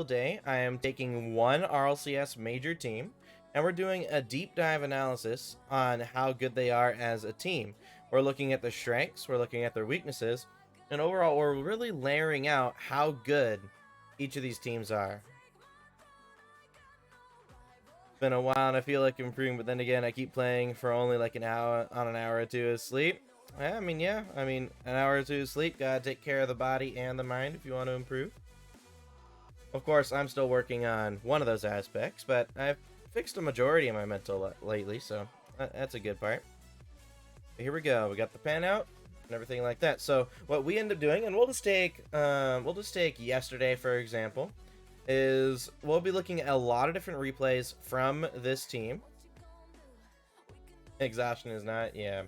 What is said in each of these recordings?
single day, I am taking one RLCS major team, and we're doing a deep dive analysis on how good they are as a team. We're looking at their strengths, we're looking at their weaknesses, and overall, we're really layering out how good each of these teams are. It's been a while and I feel like improving, but then again, I keep playing for only like an hour or two of sleep. I mean, an hour or two of sleep, gotta take care of the body and the mind if you want to improve. Of course, I'm still working on one of those aspects, but I've fixed a majority of my mental lately, so that's a good part. But here we go. We got the pen out and everything like that. So what we end up doing, and we'll just take yesterday for example, is we'll be looking at a lot of different replays from this team. Exhaustion is not, yeah.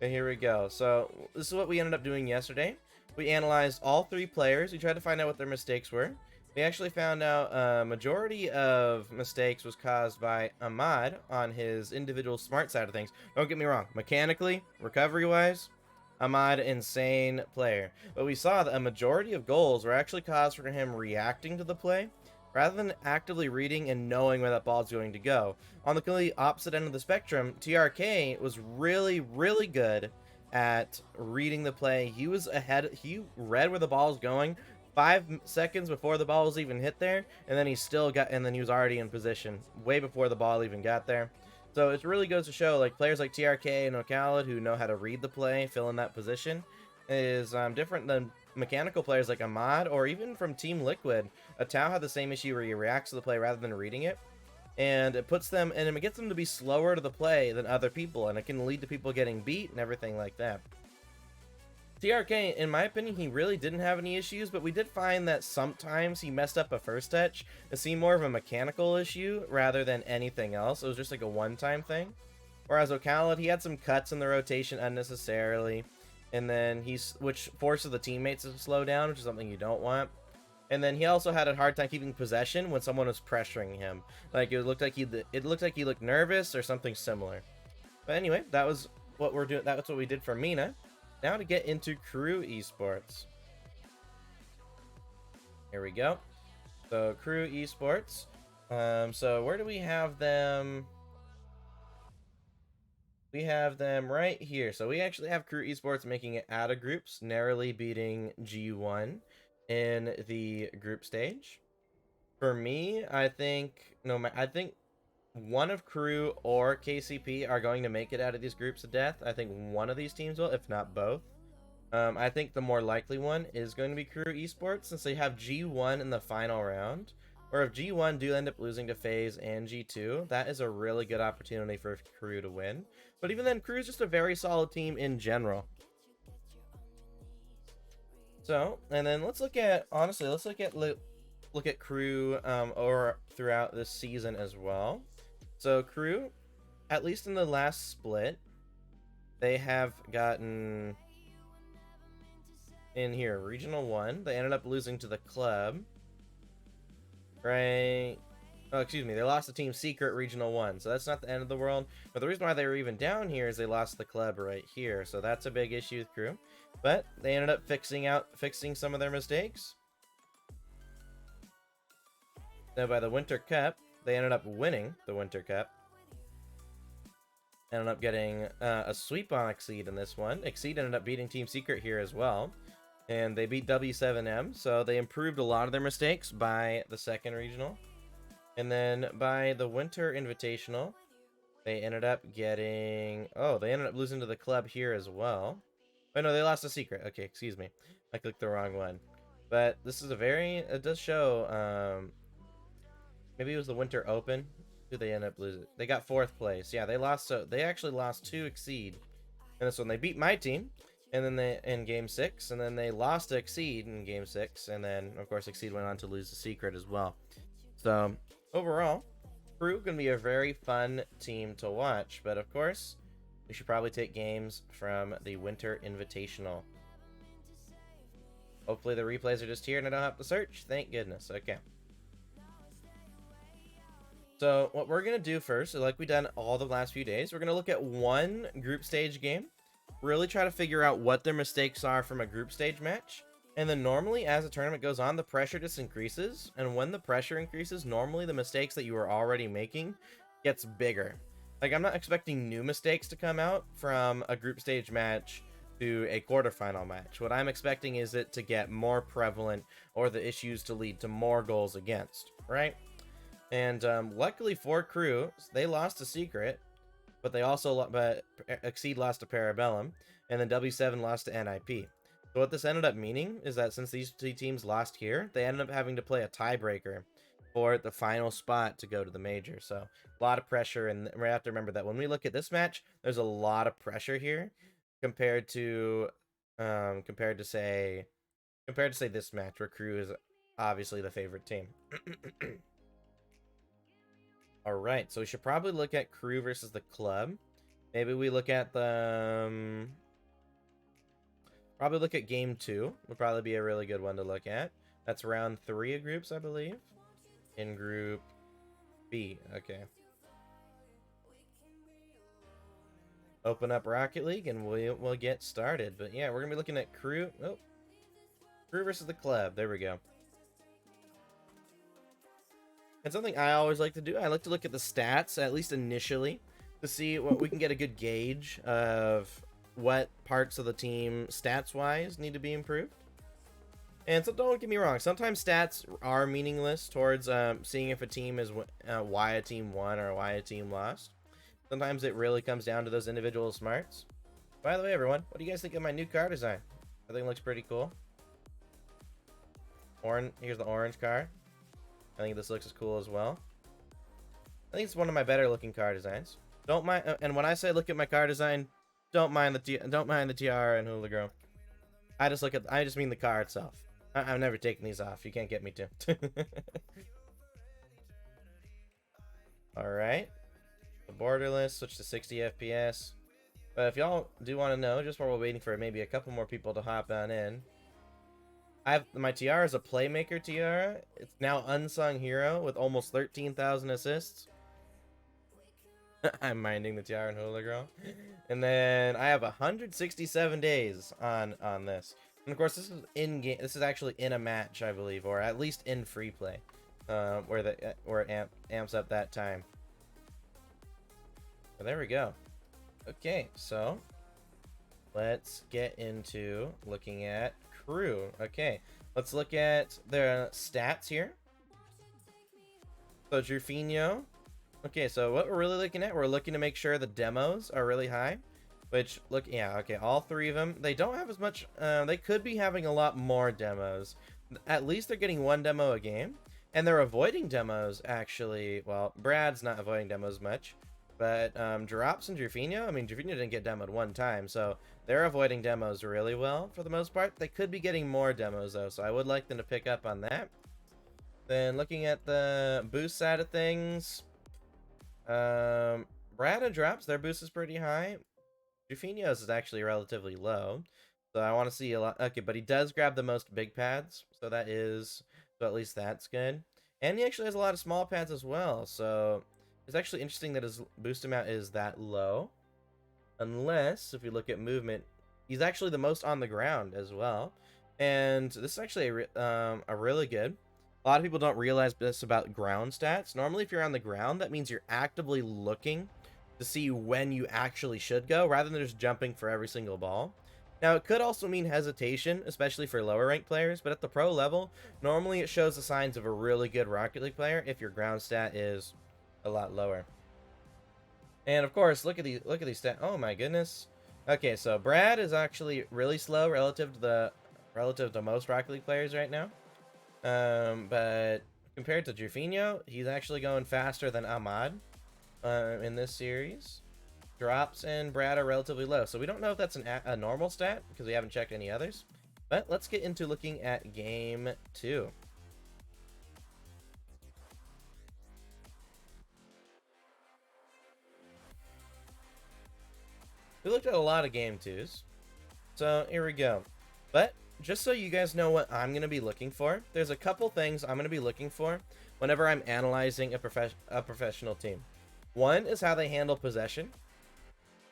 But here we go. So this is what we ended up doing yesterday. We analyzed all three players. We tried to find out what their mistakes were. We actually found out a majority of mistakes was caused by Ahmad on his individual smart side of things. Don't get me wrong. Mechanically, recovery-wise, Ahmad, insane player. But we saw that a majority of goals were actually caused from him reacting to the play, rather than actively reading and knowing where that ball's going to go. On the completely opposite end of the spectrum, TRK was really, really good at reading the play. He was ahead. He read where the ball was going 5 seconds before the ball was even hit there, and then he was already in position way before the ball even got there. So it really goes to show, like, players like TRK and Ocalid who know how to read the play, fill in that position, is different than mechanical players like Ahmad, or even from Team Liquid. Tao had the same issue where he reacts to the play rather than reading it, and it puts them, and it gets them to be slower to the play than other people, and it can lead to people getting beat and everything like that. TRK, in my opinion, he really didn't have any issues, but we did find that sometimes he messed up a first touch. It seemed more of a mechanical issue rather than anything else. It was just like a one-time thing. Whereas Ocalid, he had some cuts in the rotation unnecessarily, and then which forces the teammates to slow down, which is something you don't want. And then he also had a hard time keeping possession when someone was pressuring him. Like, it looked like he looked nervous or something similar. But anyway, that was what we're doing. That's what we did for Mina. Now to get into Crew Esports. Here we go. So Crew Esports. So where do we have them? We have them right here. So we actually have Crew Esports making it out of groups, narrowly beating G1 in the group stage. For me, I think one of Crew or KCP are going to make it out of these groups of death. I think one of these teams will, if not both. I think the more likely one is going to be Crew Esports, since they have G1 in the final round. Or if G1 do end up losing to FaZe and G2, that is a really good opportunity for Crew to win. But even then, Crew is just a very solid team in general. So, and then let's look at Crew or throughout this season as well. So Crew, at least in the last split, they have gotten in here Regional 1. They ended up losing to the club. Right? Oh, excuse me. They lost to Team Secret Regional 1, so that's not the end of the world. But the reason why they were even down here is they lost the club right here, so that's a big issue with Crew. But they ended up fixing some of their mistakes. So by the Winter Cup, they ended up winning the Winter Cup. Ended up getting a sweep on Exceed in this one. Exceed ended up beating Team Secret here as well. And they beat W7M, so they improved a lot of their mistakes by the second regional. And then by the Winter Invitational, they ended up getting... Oh, they ended up losing to the club here as well. Oh, no, they lost to Secret. Okay, excuse me. I clicked the wrong one. But this is it does show... maybe it was the Winter Open. Who they end up losing? They got 4th place. Yeah, they actually lost to Exceed in this one. They beat my team, and then in Game 6, and then they lost to Exceed in Game 6, and then, of course, Exceed went on to lose to Secret as well. So, overall, Crew gonna be a very fun team to watch, but of course, we should probably take games from the Winter Invitational. Hopefully the replays are just here and I don't have to search. Thank goodness. Okay. So what we're going to do first, like we've done all the last few days, we're going to look at one group stage game, really try to figure out what their mistakes are from a group stage match, And then normally as the tournament goes on, the pressure just increases. And when the pressure increases, normally the mistakes that you were already making gets bigger. Like, I'm not expecting new mistakes to come out from a group stage match to a quarterfinal match. What I'm expecting is it to get more prevalent, or the issues to lead to more goals against, right? And luckily for Crew, they lost a Secret, but they also Exceed lost to Parabellum, and then W7 lost to NIP. So what this ended up meaning is that since these two teams lost here, they ended up having to play a tiebreaker for the final spot to go to the major. So a lot of pressure, and we have to remember that when we look at this match, there's a lot of pressure here compared to say this match where Crew is obviously the favorite team. All right, so we should probably look at Crew versus the club. Maybe we look at the probably look at game 2. Would probably be a really good one to look at. That's round 3 of groups, I believe. In group B. Okay. Open up Rocket League and we'll get started. But yeah, we're gonna be looking at Crew. Oh, Crew versus the club. There we go. And something I always like to do, I like to look at the stats, at least initially, to see what we can get a good gauge of what parts of the team, stats-wise, need to be improved. And so don't get me wrong, sometimes stats are meaningless towards seeing if a team is why a team won or why a team lost. Sometimes it really comes down to those individual smarts. By the way, everyone, what do you guys think of my new car design? I think it looks pretty cool. Here's the orange car. I think this looks as cool as well. I think it's one of my better looking car designs. Don't mind, and when I say look at my car design, don't mind the tiara and hula girl. I just mean the car itself. I'm never taking these off. You can't get me to. All right. The borderless, switch to 60 FPS. But if y'all do want to know, just while we're waiting for maybe a couple more people to hop on in, my tiara is a playmaker tiara. It's now unsung hero with almost 13,000 assists. I'm minding the tiara and hula girl. And then I have 167 days on this. And of course, this is in game. This is actually in a match, I believe, or at least in free play, where it amps up that time. So there we go. Okay, so let's get into looking at Crew. Okay, let's look at their stats here. So Drufinho. Okay, so what we're really looking at, we're looking to make sure the demos are really high. Which, look, yeah, okay, all 3 of them. They don't have as much, they could be having a lot more demos. At least they're getting 1 demo a game. And they're avoiding demos, actually. Well, Brad's not avoiding demos much. But Drops and Drufinho, I mean, Drufinho didn't get demoed 1 time, so they're avoiding demos really well for the most part. They could be getting more demos, though, so I would like them to pick up on that. Then looking at the boost side of things, Brad and Drops, their boost is pretty high. Drufinho's is actually relatively low, so I want to see a lot. Okay, but he does grab the most big pads, so at least that's good. And he actually has a lot of small pads as well, so it's actually interesting that his boost amount is that low. Unless, if you look at movement, he's actually the most on the ground as well. And this is actually a really good. A lot of people don't realize this about ground stats. Normally, if you're on the ground, that means you're actively looking to see when you actually should go, rather than just jumping for every single ball. Now, it could also mean hesitation, especially for lower ranked players, but at the pro level, normally it shows the signs of a really good Rocket League player if your ground stat is a lot lower. And of course, look at these stats. Oh my goodness. Okay, so Brad is actually really slow relative to most Rocket League players right now. But compared to Drufinho, he's actually going faster than Ahmad in this series. Drops and Brad are relatively low, so we don't know if that's a normal stat because we haven't checked any others. But let's get into looking at game 2. We looked at a lot of game 2s, so here we go. But just so you guys know what I'm going to be looking for, there's a couple things I'm going to be looking for whenever I'm analyzing a professional team. One is how they handle possession.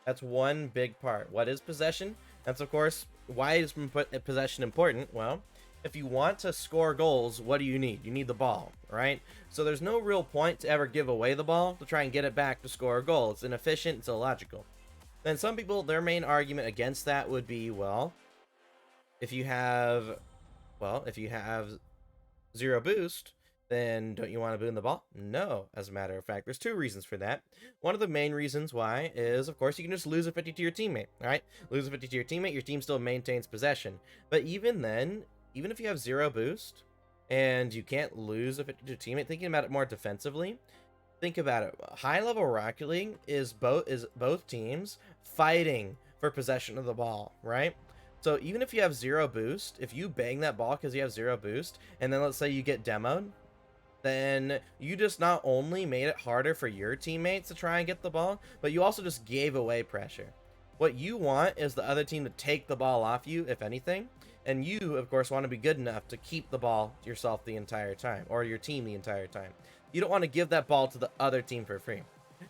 That's one big part. What is possession? That's, of course, why is possession important? Well, if you want to score goals, what do you need? You need the ball, right? So there's no real point to ever give away the ball to try and get it back to score a goal. It's inefficient, it's illogical. Then some people, their main argument against that would be, well, if you have 0 boost, then don't you want to boon the ball? No, as a matter of fact. There's 2 reasons for that. One of the main reasons why is, of course, you can just lose a 50 to your teammate, right? Lose a 50 to your teammate, your team still maintains possession. But even then, even if you have 0 boost, and you can't lose a 50 to your teammate, thinking about it more defensively, think about it. High-level Rocket League is both teams fighting for possession of the ball, right? So even if you have 0 boost, if you bang that ball because you have 0 boost, and then let's say you get demoed, then you just not only made it harder for your teammates to try and get the ball, but you also just gave away pressure. What you want is the other team to take the ball off you, if anything, and you, of course, want to be good enough to keep the ball yourself the entire time, or your team the entire time. You don't want to give that ball to the other team for free.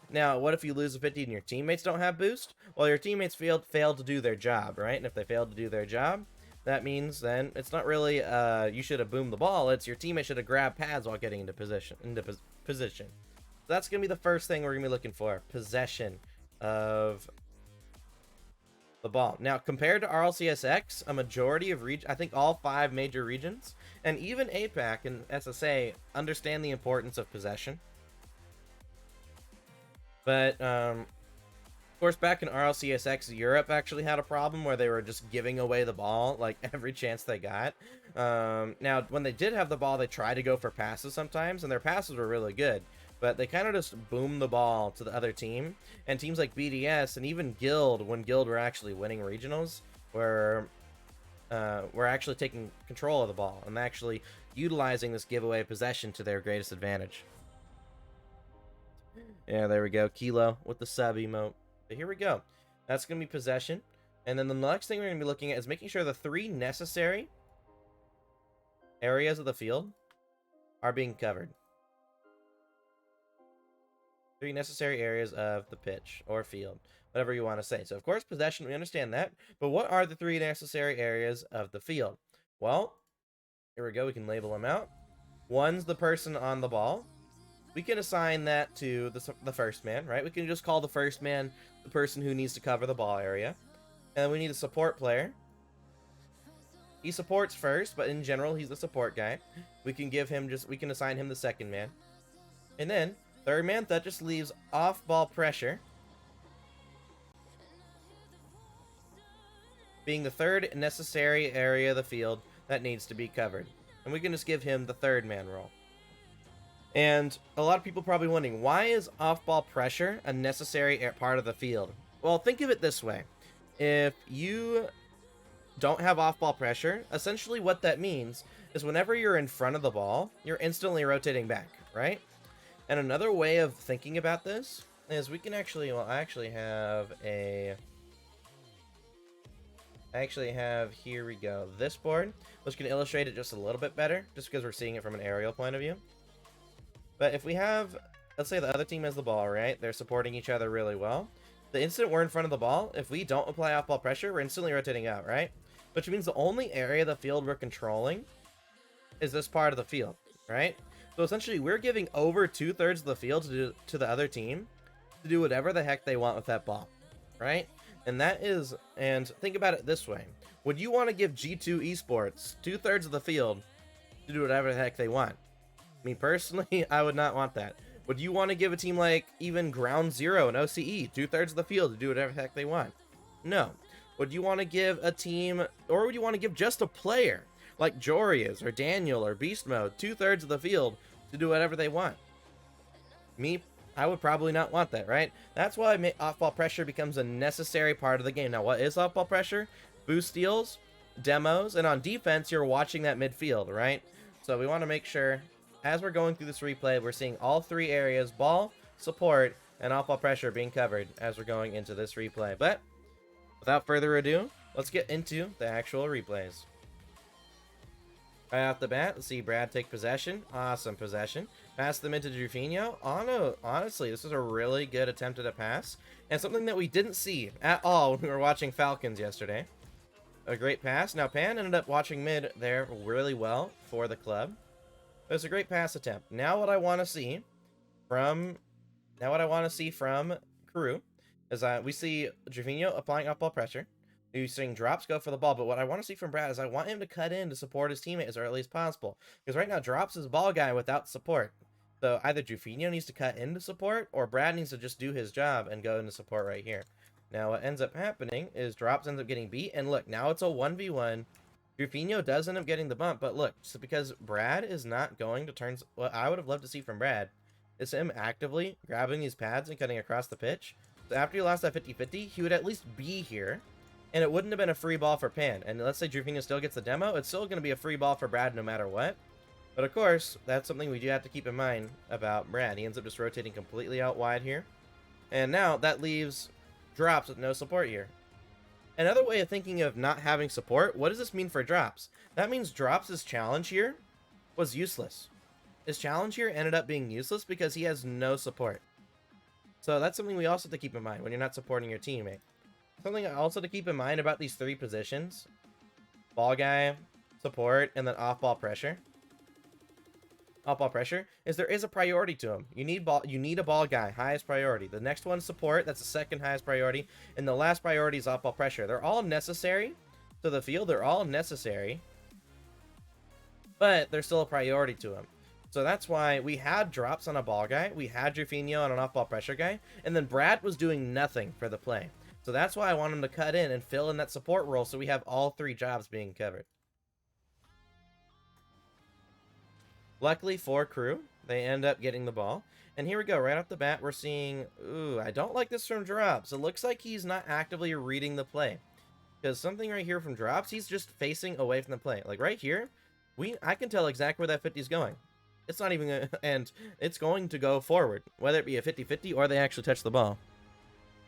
Now, what if you lose a 50 and your teammates don't have boost? Well, your teammates failed to do their job, right? And if they failed to do their job, that means then it's not really you should have boomed the ball. It's your teammate should have grabbed pads while getting into position. So that's gonna be the first thing we're gonna be looking for: possession of the ball. Now, compared to RLCSX, a majority of I think all 5 major regions, and even APAC and SSA, understand the importance of possession. But of course, back in RLCSX, Europe actually had a problem where they were just giving away the ball like every chance they got. Now, when they did have the ball, they tried to go for passes sometimes, and their passes were really good. But they kind of just boomed the ball to the other team. And teams like BDS and even Guild, when Guild were actually winning regionals, were actually taking control of the ball and actually utilizing this giveaway possession to their greatest advantage. Yeah, there we go. Kilo with the sub emote. But here we go. That's going to be possession. And then the next thing we're going to be looking at is making sure the 3 necessary areas of the field are being covered. 3 necessary areas of the pitch or field, whatever you want to say. So, of course, possession, we understand that. But what are the 3 necessary areas of the field? Well, here we go. We can label them out. One's the person on the ball. We can assign that to the first man, right? We can just call the first man the person who needs to cover the ball area. And we need a support player. He supports first, but in general, he's the support guy. We can assign him the second man. And then, third man, that just leaves off-ball pressure being the 3rd necessary area of the field that needs to be covered. And we can just give him the 3rd man role. And a lot of people probably wondering, why is off-ball pressure a necessary part of the field? Well, think of it this way. If you don't have off-ball pressure, essentially what that means is whenever you're in front of the ball, you're instantly rotating back, right? And another way of thinking about this is we can actually, well, I actually have, here we go, this board, which can illustrate it just a little bit better, just because we're seeing it from an aerial point of view. But if we have, let's say the other team has the ball, right? They're supporting each other really well. The instant we're in front of the ball, if we don't apply off-ball pressure, we're instantly rotating out, right? Which means the only area of the field we're controlling is this part of the field, right? So essentially, we're giving over 2/3 of the field to the other team to do whatever the heck they want with that ball, right? And think about it this way. Would you want to give G2 Esports 2/3 of the field to do whatever the heck they want? Me personally, I would not want that. Would you want to give a team like even Ground Zero and OCE 2/3 of the field to do whatever the heck they want? No. Would you want to give a team, or would you want to give just a player like Jorias or Daniel or Beast Mode 2/3 of the field to do whatever they want? Me, I would probably not want that, right? That's why off-ball pressure becomes a necessary part of the game. Now, what is off-ball pressure? Boost steals, demos, and on defense, you're watching that midfield, right? So we want to make sure, as we're going through this replay, we're seeing all 3 areas, ball, support, and off-ball pressure being covered as we're going into this replay. But without further ado, let's get into the actual replays. Right off the bat, let's see Brad take possession. Awesome possession. Pass them into Jufinho. Honestly, this is a really good attempt at a pass, and something that we didn't see at all when we were watching Falcons yesterday. a great pass. Now, Pan ended up watching mid there really well for the club. It was a great pass attempt. Now what I want to see from Crew is we see Gervinho applying up ball pressure. We're seeing drops go for the ball, but what I want to see from Brad is I want him to cut in to support his teammate as early as possible. Because right now, drops is ball guy without support. So either Gervinho needs to cut into support, or Brad needs to just do his job and go into support right here. Now what ends up happening is drops ends up getting beat, and look, now it's a 1v1. Gervinho does end up getting the bump, but look, so because Brad is not going to turn, what I would have loved to see from Brad is him actively grabbing these pads and cutting across the pitch. So after he lost that 50-50, he would at least be here, and it wouldn't have been a free ball for Pan. And let's say Gervinho still gets the demo, it's still going to be a free ball for Brad no matter what. But of course, that's something we do have to keep in mind about Brad. He ends up just rotating completely out wide here. And now that leaves drops with no support here. Another way of thinking of not having support, what does this mean for drops? That means drops' challenge here was useless. His challenge here ended up being useless because he has no support. So that's something we also have to keep in mind when you're not supporting your teammate. Something also to keep in mind about these three positions: ball guy, support, and then off-ball pressure. Off-ball pressure is there is a priority to him. You need a ball guy, highest priority. The next one's support, that's the second highest priority, and the last priority is off-ball pressure. They're all necessary to the field. They're all necessary, but they're still a priority to him. So that's why we had drops on a ball guy, we had Gervinho on an off-ball pressure guy, and then Brad was doing nothing for the play. So that's why I want him to cut in and fill in that support role so we have all three jobs being covered. Luckily for Crew, they end up getting the ball. And here we go, right off the bat, we're seeing, ooh, I don't like this from Drops. It looks like he's not actively reading the play. Because something right here from Drops, he's just facing away from the play. Like right here, I can tell exactly where that 50 is going. It's not even and it's going to go forward, whether it be a 50-50 or they actually touch the ball.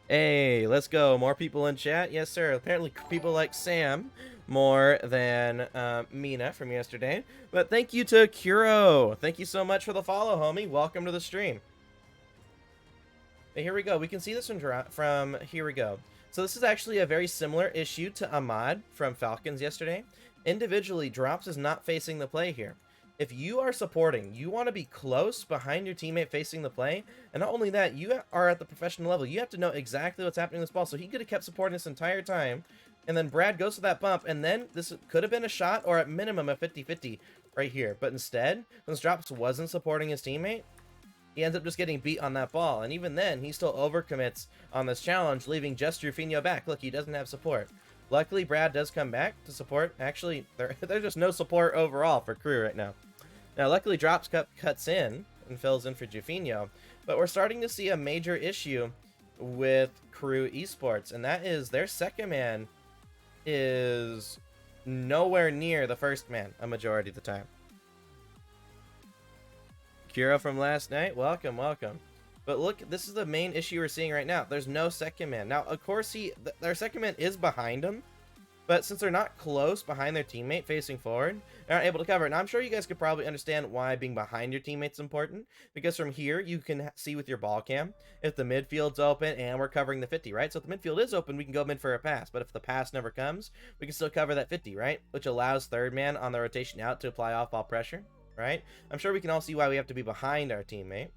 Hey, let's go. More people in chat. Yes, sir. Apparently people like Sam more than Mina from yesterday. But thank you to Kuro. Thank you so much for the follow, homie. Welcome to the stream. But here we go. We can see this from here we go. So this is actually a very similar issue to Ahmad from Falcons yesterday. Individually, Drops is not facing the play here. If you are supporting, you want to be close behind your teammate facing the play. And not only that, you are at the professional level. You have to know exactly what's happening with this ball. So he could have kept supporting this entire time. And then Brad goes to that bump. And then this could have been a shot or at minimum a 50-50 right here. But instead, since Drops wasn't supporting his teammate, he ends up just getting beat on that ball. And even then, he still overcommits on this challenge, leaving just Gervinho back. Look, he doesn't have support. Luckily, Brad does come back to support. Actually, there's just no support overall for Crew right now. Now, luckily, Drops cuts in and fills in for Gervinho. But we're starting to see a major issue with Crew Esports. And that is their second man is nowhere near the first man a majority of the time. Kira from last night, welcome, welcome. But look, this is the main issue we're seeing right now. There's no second man. Now, of course, their second man is behind him. But since they're not close behind their teammate facing forward, they're not able to cover it. Now, I'm sure you guys could probably understand why being behind your teammate's important. Because from here, you can see with your ball cam if the midfield's open and we're covering the 50, right? So if the midfield is open, we can go mid for a pass. But if the pass never comes, we can still cover that 50, right? Which allows third man on the rotation out to apply off-ball pressure, right? I'm sure we can all see why we have to be behind our teammate.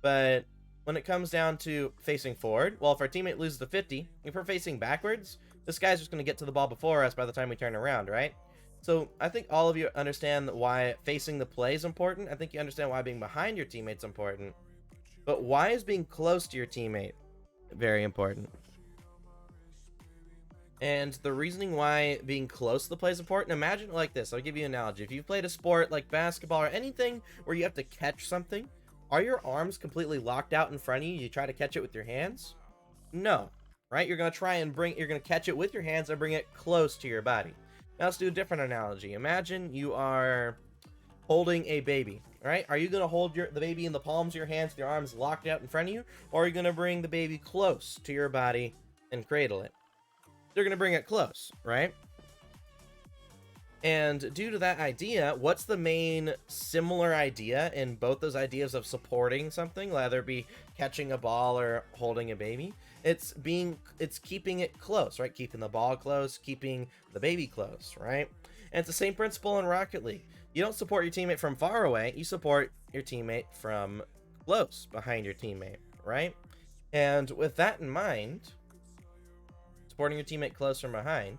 But when it comes down to facing forward, well, if our teammate loses the 50, if we're facing backwards, this guy's just going to get to the ball before us by the time we turn around, right? So I think all of you understand why facing the play is important. I think you understand why being behind your teammate's important. But why is being close to your teammate very important? And the reasoning why being close to the play is important, imagine it like this. I'll give you an analogy. If you've played a sport like basketball or anything where you have to catch something, are your arms completely locked out in front of you? You try to catch it with your hands? No. Right? You're going to catch it with your hands and bring it close to your body. Now let's do a different analogy. Imagine you are holding a baby, right? Are you going to hold the baby in the palms of your hands with your arms locked out in front of you? Or are you going to bring the baby close to your body and cradle it? You're going to bring it close, right? And due to that idea, what's the main similar idea in both those ideas of supporting something, whether it be catching a ball or holding a baby? It's keeping it close, right? Keeping the ball close, keeping the baby close, right? And it's the same principle in Rocket League. You don't support your teammate from far away, you support your teammate from close behind your teammate, right? And with that in mind, supporting your teammate close from behind,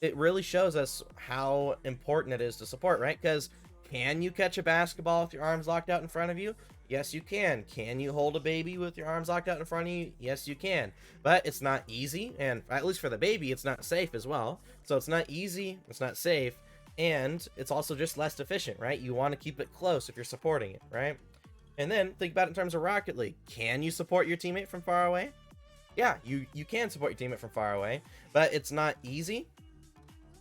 it really shows us how important it is to support, right? Because can you catch a basketball with your arms locked out in front of you? Yes, you can. Can you hold a baby with your arms locked out in front of you? Yes, you can. But it's not easy, and at least for the baby, it's not safe as well. So it's not easy, it's not safe, and it's also just less efficient, right? You want to keep it close if you're supporting it, right? And then think about it in terms of Rocket League. Can you support your teammate from far away? Yeah, you can support your teammate from far away, but it's not easy,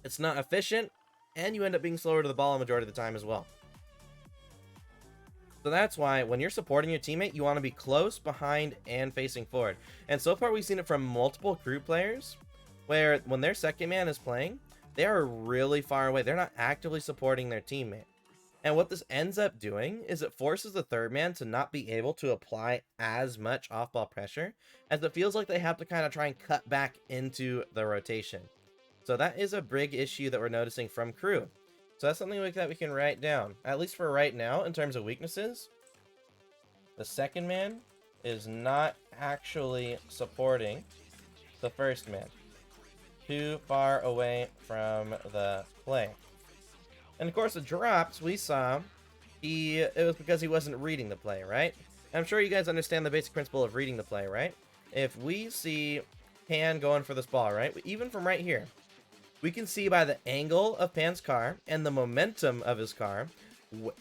it's not efficient, and you end up being slower to the ball a majority of the time as well. So that's why when you're supporting your teammate, you want to be close, behind, and facing forward. And so far we've seen it from multiple crew players, where when their second man is playing, they are really far away. They're not actively supporting their teammate. And what this ends up doing is it forces the third man to not be able to apply as much off-ball pressure, as it feels like they have to kind of try and cut back into the rotation. So that is a big issue that we're noticing from crew. So that's something like that we can write down, at least for right now. In terms of weaknesses, the second man is not actually supporting the first man. Too far away from the play. And of course the drops we saw, it was because he wasn't reading the play, right? And I'm sure you guys understand the basic principle of reading the play, right? If we see Pan going for this ball, right? Even from right here, we can see by the angle of Pan's car and the momentum of his car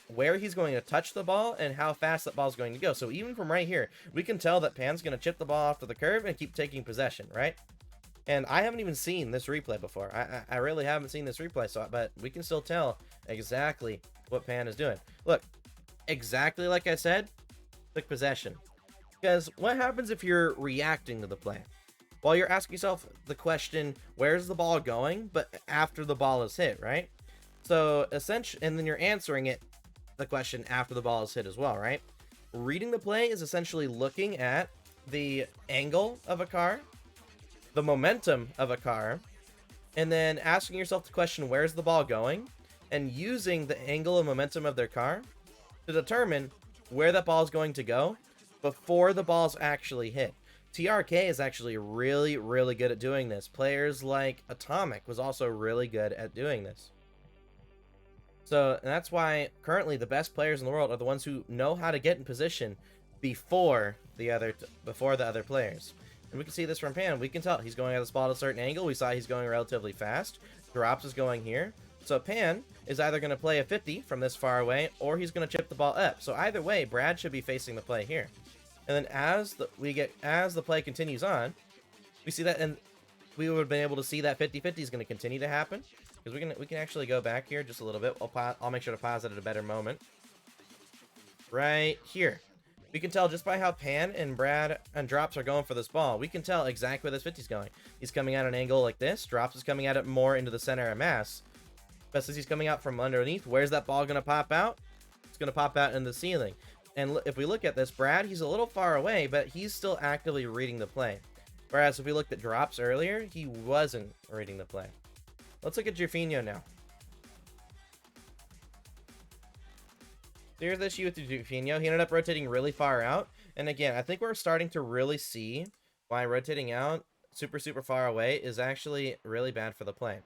where he's going to touch the ball and how fast that ball is going to go. So even from right here, we can tell that Pan's going to chip the ball off to the curve and keep taking possession, right? And I haven't even seen this replay before. I really haven't seen this replay, but we can still tell exactly what Pan is doing. Look, exactly like I said, took possession. Because what happens if you're reacting to the play? Well, you're asking yourself the question, where's the ball going? But after the ball is hit, right? So essentially, and then you're answering the question after the ball is hit as well, right? Reading the play is essentially looking at the angle of a car, the momentum of a car, and then asking yourself the question, where's the ball going? And using the angle and momentum of their car to determine where that ball is going to go before the ball's actually hit. TRK is actually really, really good at doing this. Players like Atomic was also really good at doing this. So that's why currently the best players in the world are the ones who know how to get in position before the other players. And we can see this from Pan. We can tell he's going at this ball at a certain angle. We saw he's going relatively fast. Drops is going here. So Pan is either going to play a 50 from this far away, or he's going to chip the ball up. So either way, Brad should be facing the play here. And then as the play continues on, we see that, and we would have been able to see that 50-50 is going to continue to happen. Because we can actually go back here just a little bit. I'll make sure to pause it at a better moment. Right here. We can tell just by how Pan and Brad and Drops are going for this ball. We can tell exactly where this 50 is going. He's coming at an angle like this. Drops is coming at it more into the center of mass. But since he's coming out from underneath, where's that ball going to pop out? It's going to pop out in the ceiling. And if we look at this, Brad, he's a little far away, but he's still actively reading the play. Whereas if we looked at Drops earlier, he wasn't reading the play. Let's look at Jufinho now. Here's the issue with Jufinho. He ended up rotating really far out. And again, I think we're starting to really see why rotating out super far away is actually really bad for the play.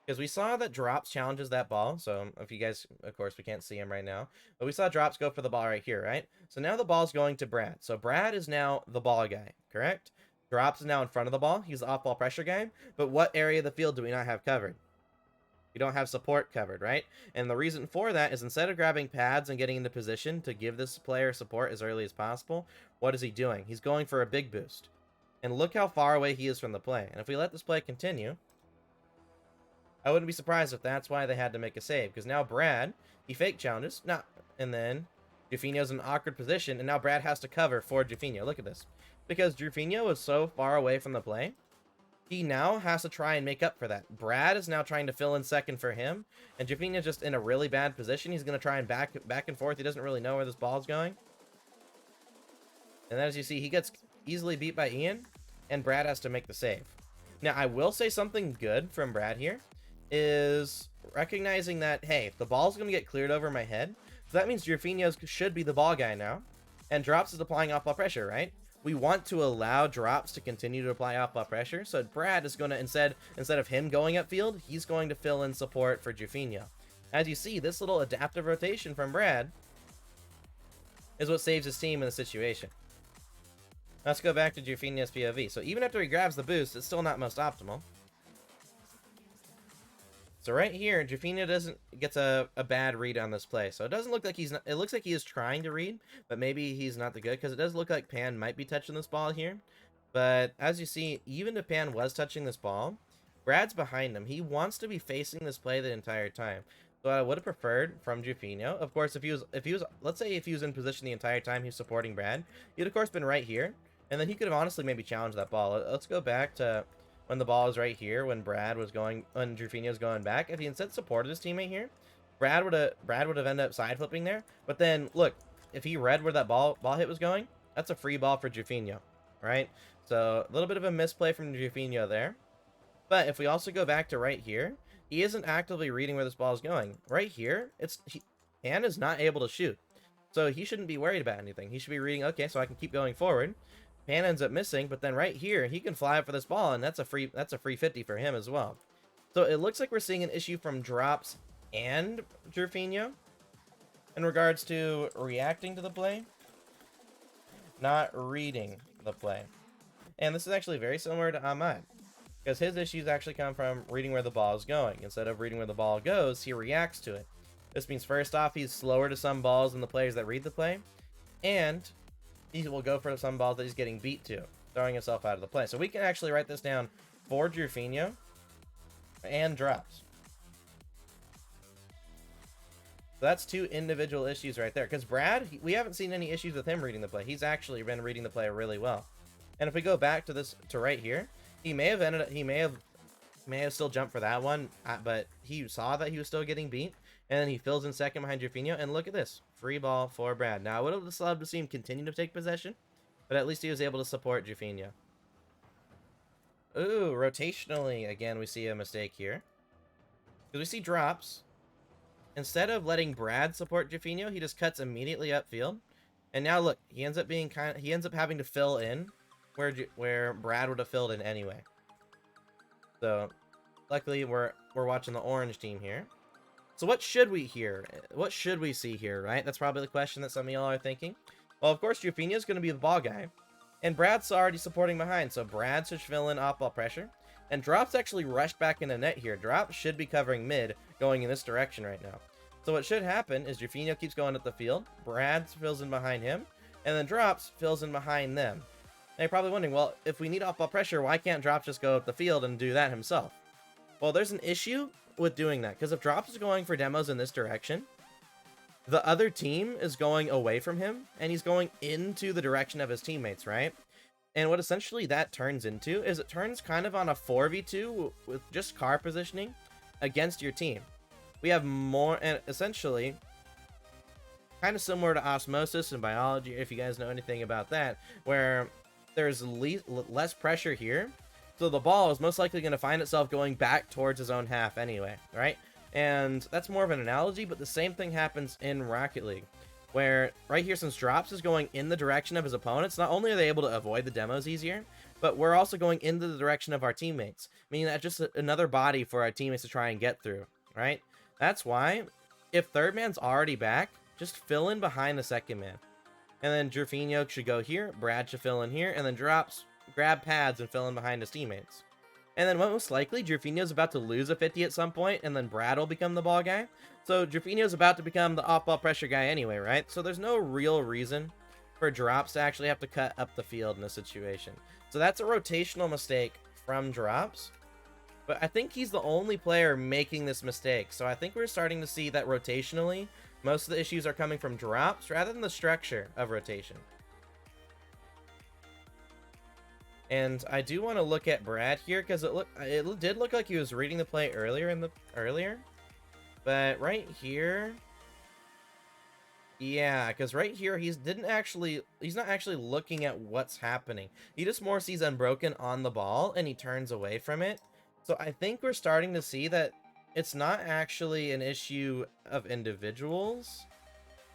Because we saw that Drops challenges that ball. So if you guys, of course, we can't see him right now. But we saw Drops go for the ball right here, right? So now the ball's going to Brad. So Brad is now the ball guy, correct? Drops is now in front of the ball. He's the off-ball pressure guy. But what area of the field do we not have covered? We don't have support covered, right? And the reason for that is instead of grabbing pads and getting into position to give this player support as early as possible, what is he doing? He's going for a big boost. And look how far away he is from the play. And if we let this play continue, I wouldn't be surprised if that's why they had to make a save. Because now Brad, he fake challenges. And then Jufinho's in an awkward position. And now Brad has to cover for Jufinho. Look at this. Because Jufinho is so far away from the play he now has to try and make up for that. Brad is now trying to fill in second for him, and Jafinia's just in a really bad position. He's going to try and back and forth. He doesn't really know where this ball's going. And then as you see, he gets easily beat by Ian, and Brad has to make the save. Now, I will say something good from Brad here is recognizing that, hey, the ball's going to get cleared over my head. So that means Jafinia's should be the ball guy now. And Drops is applying off-ball pressure, right? We want to allow Drops to continue to apply off-ball pressure. So Brad is going to, instead of him going upfield, he's going to fill in support for Jafinia. As you see, this little adaptive rotation from Brad is what saves his team in the situation. Let's go back to Jafinia's POV. So even after he grabs the boost, it's still not most optimal. So right here, Jafinia gets a bad read on this play. So it doesn't look like it looks like he is trying to read, but maybe he's not the good, because it does look like Pan might be touching this ball here. But as you see, even if Pan was touching this ball, Brad's behind him. He wants to be facing this play the entire time. So I would have preferred from Jafinia. Of course, if he was, let's say if he was in position the entire time he's supporting Brad, he'd of course been right here. And then he could have honestly maybe challenged that ball. Let's go back to when the ball was right here, when Jafinia was going back. If he instead supported his teammate here, Brad would have ended up side flipping there. But then look, if he read where that ball hit was going, that's a free ball for Jafinia, right? So a little bit of a misplay from Jafinia there. But if we also go back to right here, he isn't actively reading where this ball is going. Right here, Pan is not able to shoot. So he shouldn't be worried about anything. He should be reading, okay, so I can keep going forward. Pan ends up missing, but then right here, he can fly up for this ball, and that's a free 50 for him as well. So it looks like we're seeing an issue from Drops and Jafinia in regards to reacting to the play, not reading the play. And this is actually very similar to Ahmad, because his issues actually come from reading where the ball is going. Instead of reading where the ball goes, he reacts to it. This means first off, he's slower to some balls than the players that read the play, and he will go for some balls that he's getting beat to, throwing himself out of the play. So we can actually write this down for Jafinia and Drops. So that's two individual issues right there. Because Brad, we haven't seen any issues with him reading the play. He's actually been reading the play really well. And if we go back to right here, he may have still jumped for that one, but he saw that he was still getting beat. And then he fills in second behind Jafinia, and look at this. Free ball for Brad. Now, I would have just loved to see him continue to take possession, but at least he was able to support Jafinia. Ooh, rotationally, again, we see a mistake here. Because we see Drops. Instead of letting Brad support Jafinia, he just cuts immediately upfield. And now, look, he ends up having to fill in where Brad would have filled in anyway. So, luckily, we're watching the orange team here. So what should we see here, right? That's probably the question that some of y'all are thinking. Well, of course, Jafinia is going to be the ball guy. And Brad's already supporting behind, so Brad should fill in off-ball pressure. And Drops actually rushed back into net here. Drops should be covering mid, going in this direction right now. So what should happen is Jafinia keeps going up the field. Brad fills in behind him. And then Drops fills in behind them. Now you're probably wondering, well, if we need off-ball pressure, why can't Drops just go up the field and do that himself? Well, there's an issue with doing that, because if Drops is going for demos in this direction, the other team is going away from him, and he's going into the direction of his teammates, right? And what essentially that turns into is it turns kind of on a 4v2 with just car positioning against your team. We have more, and essentially, kind of similar to osmosis in biology, if you guys know anything about that, where there's less pressure here. So the ball is most likely going to find itself going back towards his own half anyway, right? And that's more of an analogy, but the same thing happens in Rocket League, where right here, since Drops is going in the direction of his opponents, not only are they able to avoid the demos easier, but we're also going into the direction of our teammates, meaning that's just another body for our teammates to try and get through, right? That's why, if third man's already back, just fill in behind the second man. And then Jafinia should go here, Brad should fill in here, and then Drops grab pads and fill in behind his teammates. And then most likely, Jafinia's about to lose a 50 at some point, and then Brad will become the ball guy. So Jafinia's about to become the off-ball pressure guy anyway, right? So there's no real reason for Drops to actually have to cut up the field in this situation. So that's a rotational mistake from Drops. But I think he's the only player making this mistake. So I think we're starting to see that rotationally, most of the issues are coming from Drops rather than the structure of rotation. And I do want to look at Brad here because it did look like he was reading the play earlier, but right here, yeah, because right here he's not actually looking at what's happening. He just more sees Unbroken on the ball and he turns away from it. So I think we're starting to see that it's not actually an issue of individuals.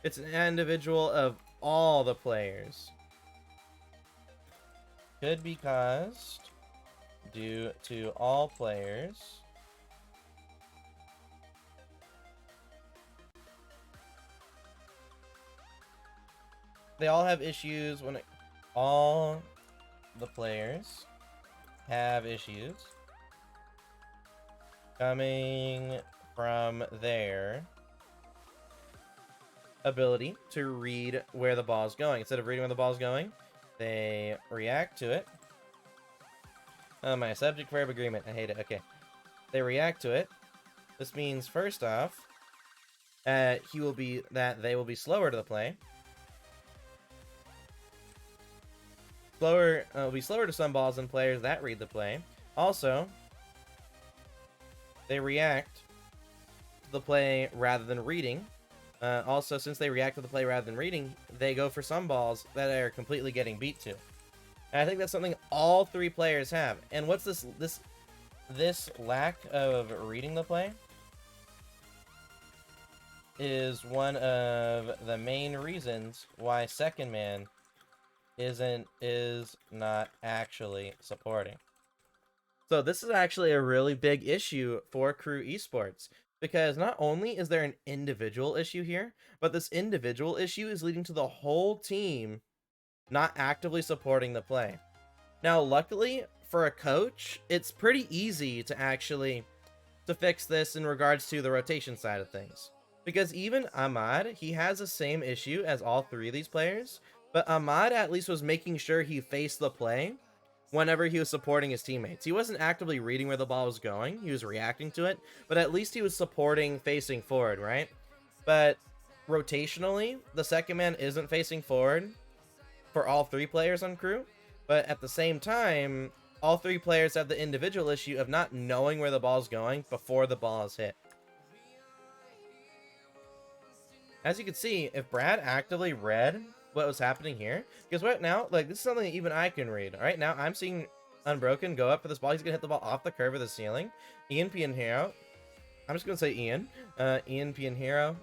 It's an individual of all the players. Could be caused due to all players they all have issues when all the players have issues coming from their ability to read where the ball's going. Instead of reading where the ball's going, they react to it. Oh, my subject verb agreement. I hate it. Okay. They react to it. This means, first off, they will be slower to the play. Will be slower to some balls than players that read the play. Also, they react to the play rather than reading. Also, since they react to the play rather than reading, they go for some balls that are completely getting beat to. And I think that's something all three players have. And what's this lack of reading the play is one of the main reasons why Second Man is not actually supporting. So this is actually a really big issue for Crew Esports, because not only is there an individual issue here, but this individual issue is leading to the whole team not actively supporting the play. Now, luckily for a coach, it's pretty easy to fix this in regards to the rotation side of things. Because even Ahmad, he has the same issue as all three of these players, but Ahmad at least was making sure he faced the play whenever he was supporting his teammates. He wasn't actively reading where the ball was going, he was reacting to it, but at least he was supporting facing forward, right? But rotationally, the second man isn't facing forward for all three players on Crew, but at the same time, all three players have the individual issue of not knowing where the ball's going before the ball is hit. As you can see, if Brad actively read what was happening here, because right now, like, this is something that even I can read. Right now, I'm seeing Unbroken go up for this ball. He's gonna hit the ball off the curve of the ceiling. Ian Pinheiro, I'm just gonna say Ian. Ian Pinheiro.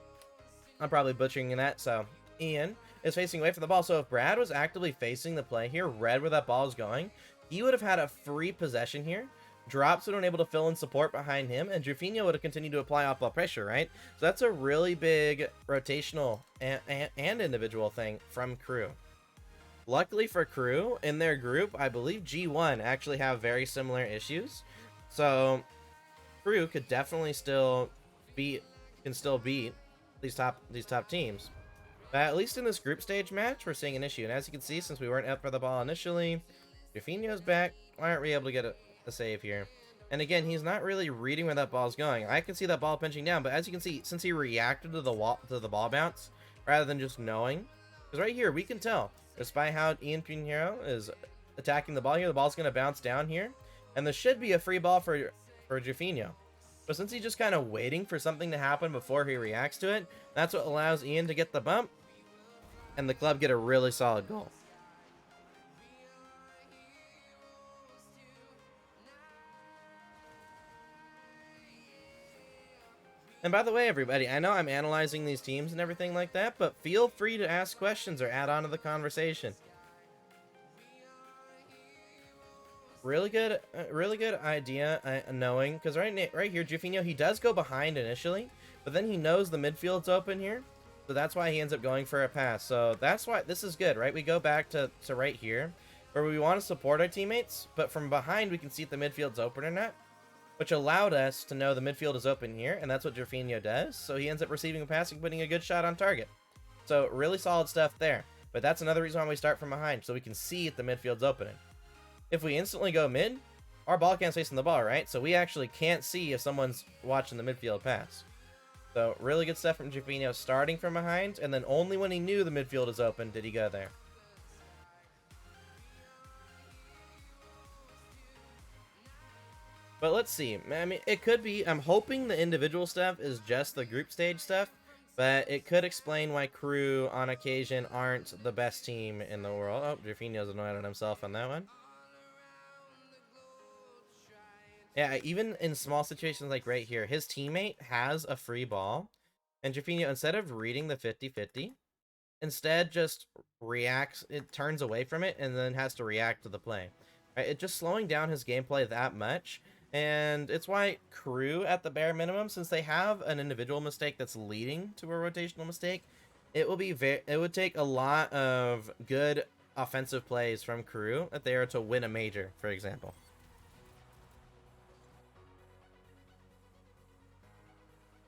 I'm probably butchering that, so Ian is facing away from the ball. So if Brad was actively facing the play here, read where that ball is going, he would have had a free possession here. Drops would have been able to fill in support behind him, and Jufinho would have continued to apply off-ball pressure, right? So that's a really big rotational and individual thing from Crew. Luckily for Crew, in their group, I believe G1 actually have very similar issues. So Crew could definitely still beat these top teams. But at least in this group stage match, we're seeing an issue. And as you can see, since we weren't up for the ball initially, Jufinho's back. Why aren't we able to get a save here? And again, he's not really reading where that ball's going. I can see that ball pinching down, but as you can see, since he reacted to the ball bounce rather than just knowing, because right here we can tell just by how Ian Pinheiro is attacking the ball here, the ball's going to bounce down here, and this should be a free ball for Jufinho. But since he's just kind of waiting for something to happen before he reacts to it, that's what allows Ian to get the bump, and the club get a really solid goal. And by the way, everybody, I know I'm analyzing these teams and everything like that, but feel free to ask questions or add on to the conversation. Really good idea knowing, because right here, Jufinho, he does go behind initially, but then he knows the midfield's open here, so that's why he ends up going for a pass. So that's why this is good, right? We go back to right here, where we want to support our teammates, but from behind we can see if the midfield's open or not, which allowed us to know the midfield is open here, and that's what Jufinho does. So he ends up receiving a pass and putting a good shot on target. So really solid stuff there. But that's another reason why we start from behind, so we can see if the midfield's opening. If we instantly go mid, our ball can't face in the ball, right? So we actually can't see if someone's watching the midfield pass. So really good stuff from Jufinho, starting from behind, and then only when he knew the midfield is open did he go there. But let's see. I mean, it could be. I'm hoping the individual stuff is just the group stage stuff, but it could explain why crew on occasion aren't the best team in the world. Oh, Jaffinio's annoyed at himself on that one. Yeah, even in small situations like right here, his teammate has a free ball, and Jaffinio, instead of reading the 50-50, instead just reacts, it turns away from it, and then has to react to the play. Right? It just slowing down his gameplay that much, and it's why crew, at the bare minimum, since they have an individual mistake that's leading to a rotational mistake, it would take a lot of good offensive plays from crew if they are to win a major, for example.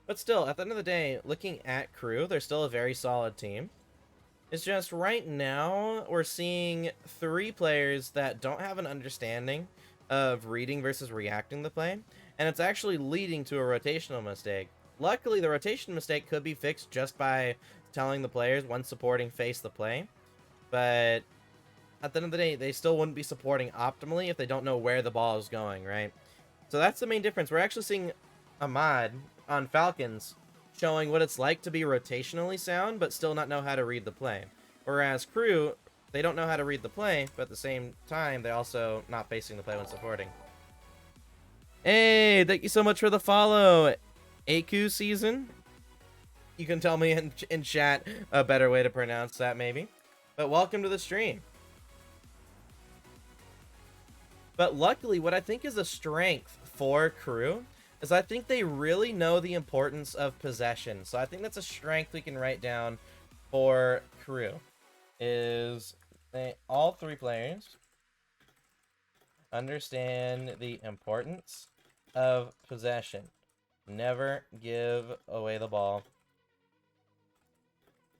But still, at the end of the day, looking at crew, they're still a very solid team. It's just right now we're seeing 3 players that don't have an understanding of reading versus reacting the play, and it's actually leading to a rotational mistake. Luckily, the rotation mistake could be fixed just by telling the players when supporting face the play, but at the end of the day, they still wouldn't be supporting optimally if they don't know where the ball is going, right? So that's the main difference. We're actually seeing a mod on Falcons showing what it's like to be rotationally sound, but still not know how to read the play. Whereas crew, they don't know how to read the play, but at the same time, they also not facing the play when supporting. Hey, thank you so much for the follow. AQ season? You can tell me in chat a better way to pronounce that, maybe. But welcome to the stream. But luckily, what I think is a strength for crew is I think they really know the importance of possession. So I think that's a strength we can write down for crew. Is all 3 players understand the importance of possession. Never give away the ball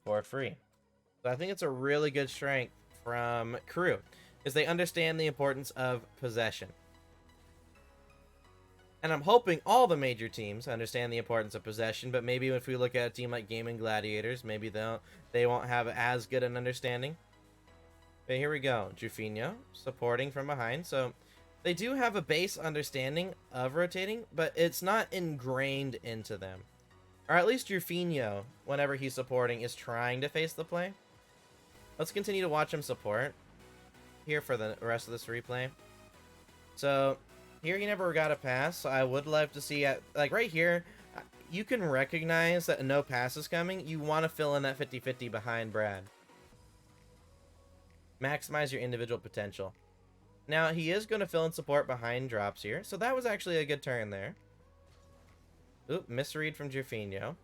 for free. So I think it's a really good strength from crew, is they understand the importance of possession. And I'm hoping all the major teams understand the importance of possession, but maybe if we look at a team like Gaming Gladiators, maybe they won't have as good an understanding. But here we go. Jaffinio supporting from behind. So they do have a base understanding of rotating, but it's not ingrained into them. Or at least Jaffinio, whenever he's supporting, is trying to face the play. Let's continue to watch him support here for the rest of this replay. So here he never got a pass, so I would love to see, like right here, you can recognize that no pass is coming. You want to fill in that 50-50 behind Brad. Maximize your individual potential. Now, he is going to fill in support behind drops here, so that was actually a good turn there. Oop, misread from Jaffinio.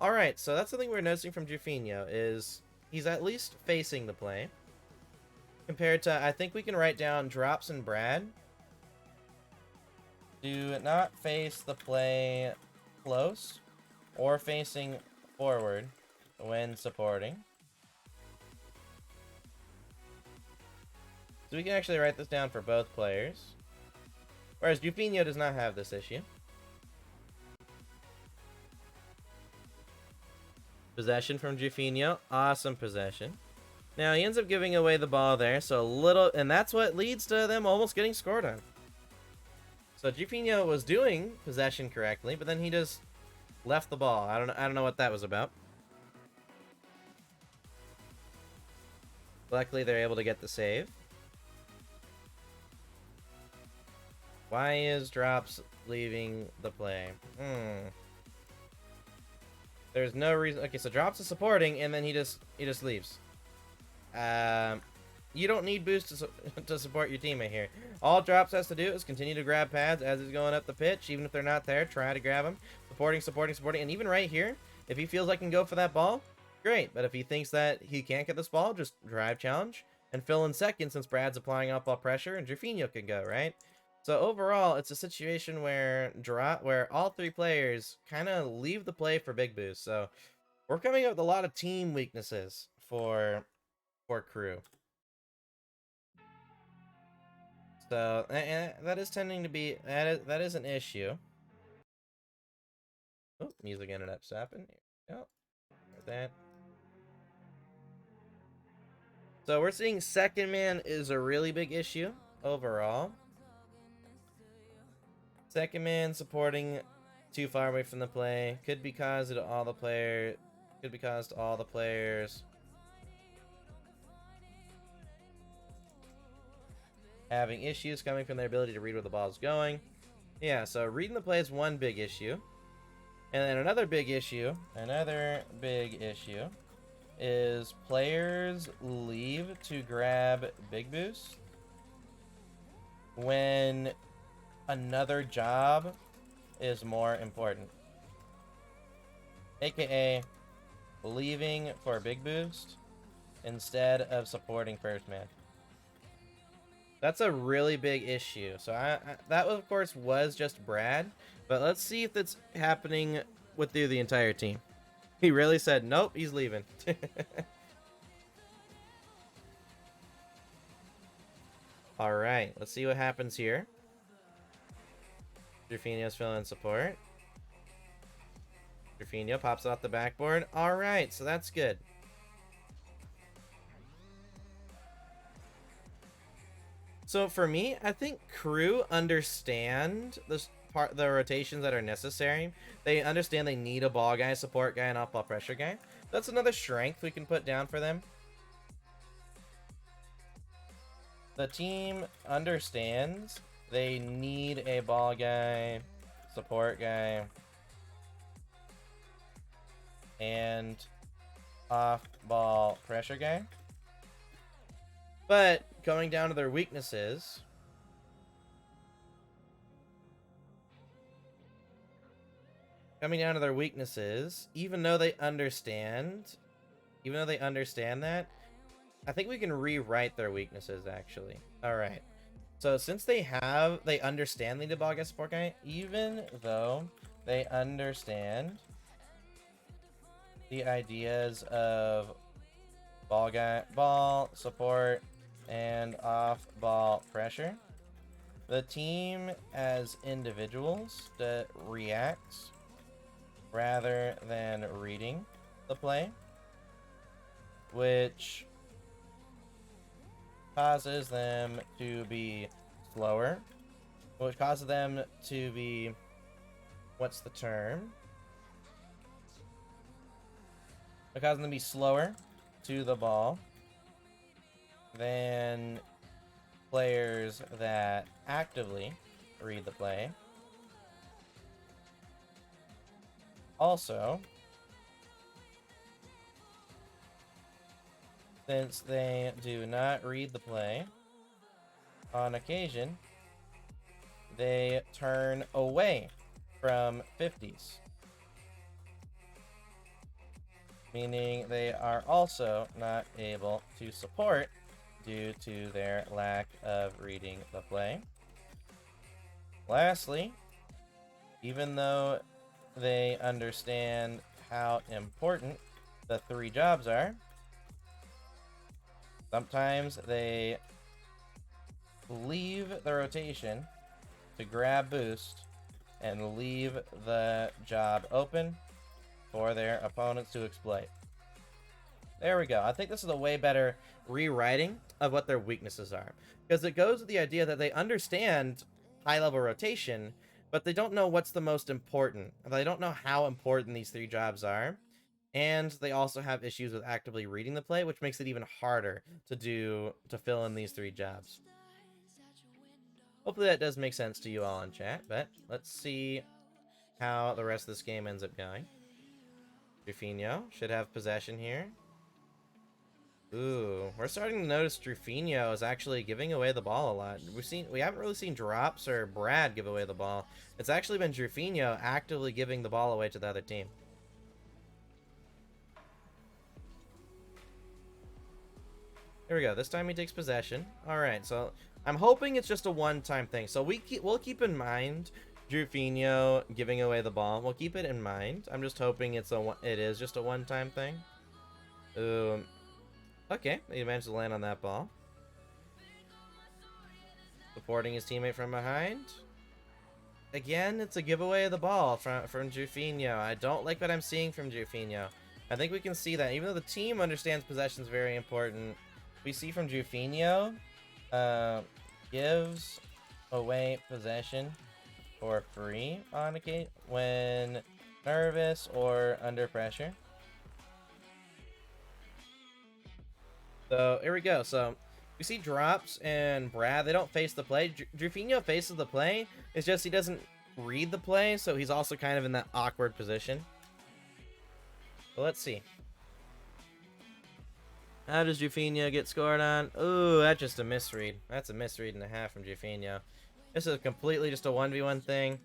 Alright, so that's the thing we're noticing from Jaffinio, is he's at least facing the play. Compared to, I think we can write down drops and Brad. Do not face the play close or facing forward when supporting. So we can actually write this down for both players. Whereas Jaffinio does not have this issue. Possession from Jaffinio. Awesome possession. Now he ends up giving away the ball there, so a little, and that's what leads to them almost getting scored on. So Jaffinio was doing possession correctly, but then he just left the ball. I don't know what that was about. Luckily, they're able to get the save. Why is Drops leaving the play? There's no reason. Okay, so Drops is supporting, and then he just leaves. You don't need boost to support your teammate here. All Drops has to do is continue to grab pads as he's going up the pitch. Even if they're not there, try to grab them. Supporting. And even right here, if he feels like he can go for that ball, great. But if he thinks that he can't get this ball, just drive challenge and fill in second, since Brad's applying off ball pressure and Jaffinio can go, right? So overall, it's a situation where all 3 players kind of leave the play for big boost. So we're coming up with a lot of team weaknesses for crew. So that is tending to be that is an issue. Oh, music ended up stopping. Here we go. There's that. So we're seeing second man is a really big issue overall. Second man supporting too far away from the play. Could be caused to all the players. Could be caused to all the players. Having issues coming from their ability to read where the ball is going. Yeah, so reading the play is one big issue. And then another big issue is players leave to grab big boost when another job is more important. AKA leaving for a big boost instead of supporting first man. That's a really big issue. So that of course was just Brad, but let's see if that's happening with the entire team. He really said, nope, he's leaving. All right, let's see what happens here. Drufinho's filling support. Drufinho pops off the backboard. All right, so that's good. So for me, I think crew understand the rotations that are necessary. They understand they need a ball guy, support guy, and off-ball pressure guy. That's another strength we can put down for them. The team understands they need a ball guy, support guy, and off-ball pressure guy. But going down to their weaknesses, even though they understand that, I think we can rewrite their weaknesses, actually. All right. So since they understand they need a ball guy, support guy, even though they understand the ideas of ball support, and off-ball pressure, the team as individuals that reacts rather than reading the play, which causes them to be slower, which causes them to be, what's the term? It causes them to be slower to the ball than players that actively read the play. Also, since they do not read the play, on occasion, they turn away from 50s. Meaning they are also not able to support due to their lack of reading the play. Lastly, even though they understand how important the 3 jobs are, sometimes they leave the rotation to grab boost and leave the job open for their opponents to exploit. There we go. I think this is a way better rewriting of what their weaknesses are, because it goes with the idea that they understand high-level rotation, but they don't know what's the most important. They don't know how important these 3 jobs are, and they also have issues with actively reading the play, which makes it even harder to fill in these 3 jobs. Hopefully that does make sense to you all in chat, but let's see how the rest of this game ends up going. Drufinho should have possession here. Ooh, we're starting to notice Drufinho is actually giving away the ball a lot. We haven't really seen Drops or Brad give away the ball. It's actually been Drufinho actively giving the ball away to the other team. Here we go. This time he takes possession. All right, so I'm hoping it's just a one-time thing. So we'll keep in mind Drufinho giving away the ball. We'll keep it in mind. I'm just hoping it is just a one-time thing. Okay, he managed to land on that ball. Supporting his teammate from behind. Again, it's a giveaway of the ball from Drufinho. I don't like what I'm seeing from Drufinho. I think we can see that. Even though the team understands possession is very important, we see from Drufinho gives away possession for free on occasion when nervous or under pressure. So here we go. So we see Drops and Brad. They don't face the play. Drufinho faces the play. It's just he doesn't read the play, so he's also kind of in that awkward position. So let's see. How does Drufinho get scored on? Ooh, that's just a misread. That's a misread and a half from Drufinho. This is completely just a 1v1 thing.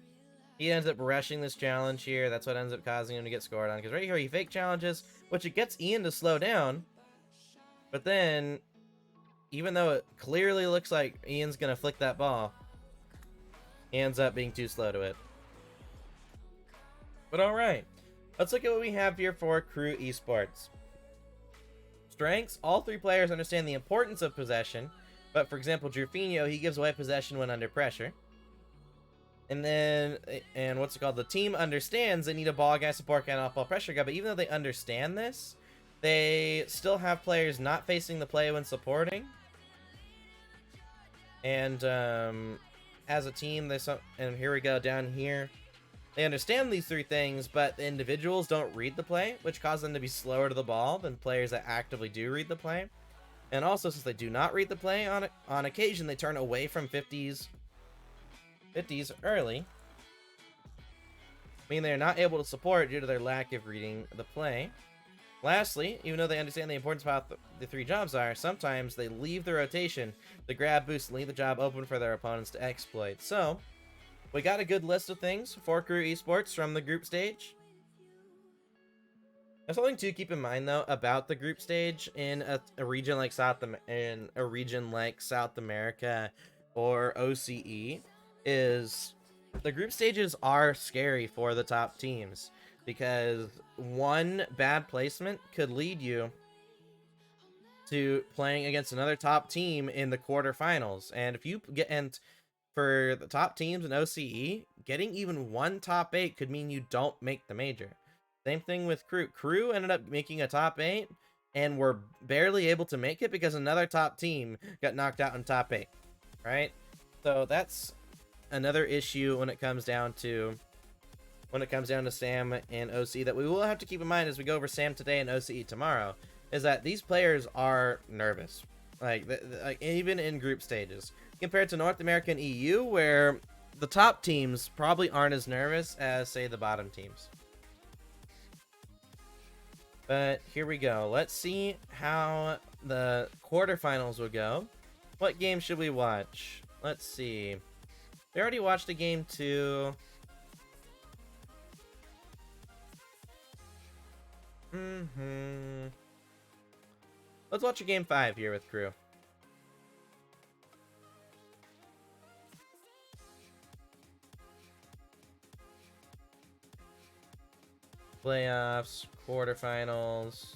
He ends up rushing this challenge here. That's what ends up causing him to get scored on. Because right here, he fake challenges, which it gets Ian to slow down. But then, even though it clearly looks like Ian's going to flick that ball, he ends up being too slow to it. But alright, let's look at what we have here for Crew Esports. Strengths, all three players understand the importance of possession, but for example, Drufinho, he gives away possession when under pressure. And then, what's it called? The team understands they need a ball guy, support guy, and off-ball pressure guy, but even though they understand this, they still have players not facing the play when supporting. And as a team, and here we go down here. They understand these three things, but the individuals don't read the play, which causes them to be slower to the ball than players that actively do read the play. And also, since they do not read the play, on occasion, they turn away from 50s early, meaning they're not able to support due to their lack of reading the play. Lastly, even though they understand the importance of how the three jobs are, sometimes they leave the rotation to grab boost and leave the job open for their opponents to exploit. So, we got a good list of things for Crew Esports from the group stage. There's something to keep in mind though about the group stage in a region like South America or OCE is the group stages are scary for the top teams because one bad placement could lead you to playing against another top team in the quarterfinals. And if you get for the top teams in OCE, getting even one top 8 could mean you don't make the major. Same thing with Crew. Crew ended up making a top 8 and were barely able to make it because another top team got knocked out in top 8, right? So that's another issue when it comes down to Sam and OCE that we will have to keep in mind as we go over Sam today and OCE tomorrow, is that these players are nervous, like even in group stages, compared to North America and EU, where the top teams probably aren't as nervous as, say, the bottom teams. But here we go. Let's see how the quarterfinals will go. What game should we watch? Let's see. We already watched a game 2. Let's watch a game 5 here with Crew. Playoffs, quarterfinals.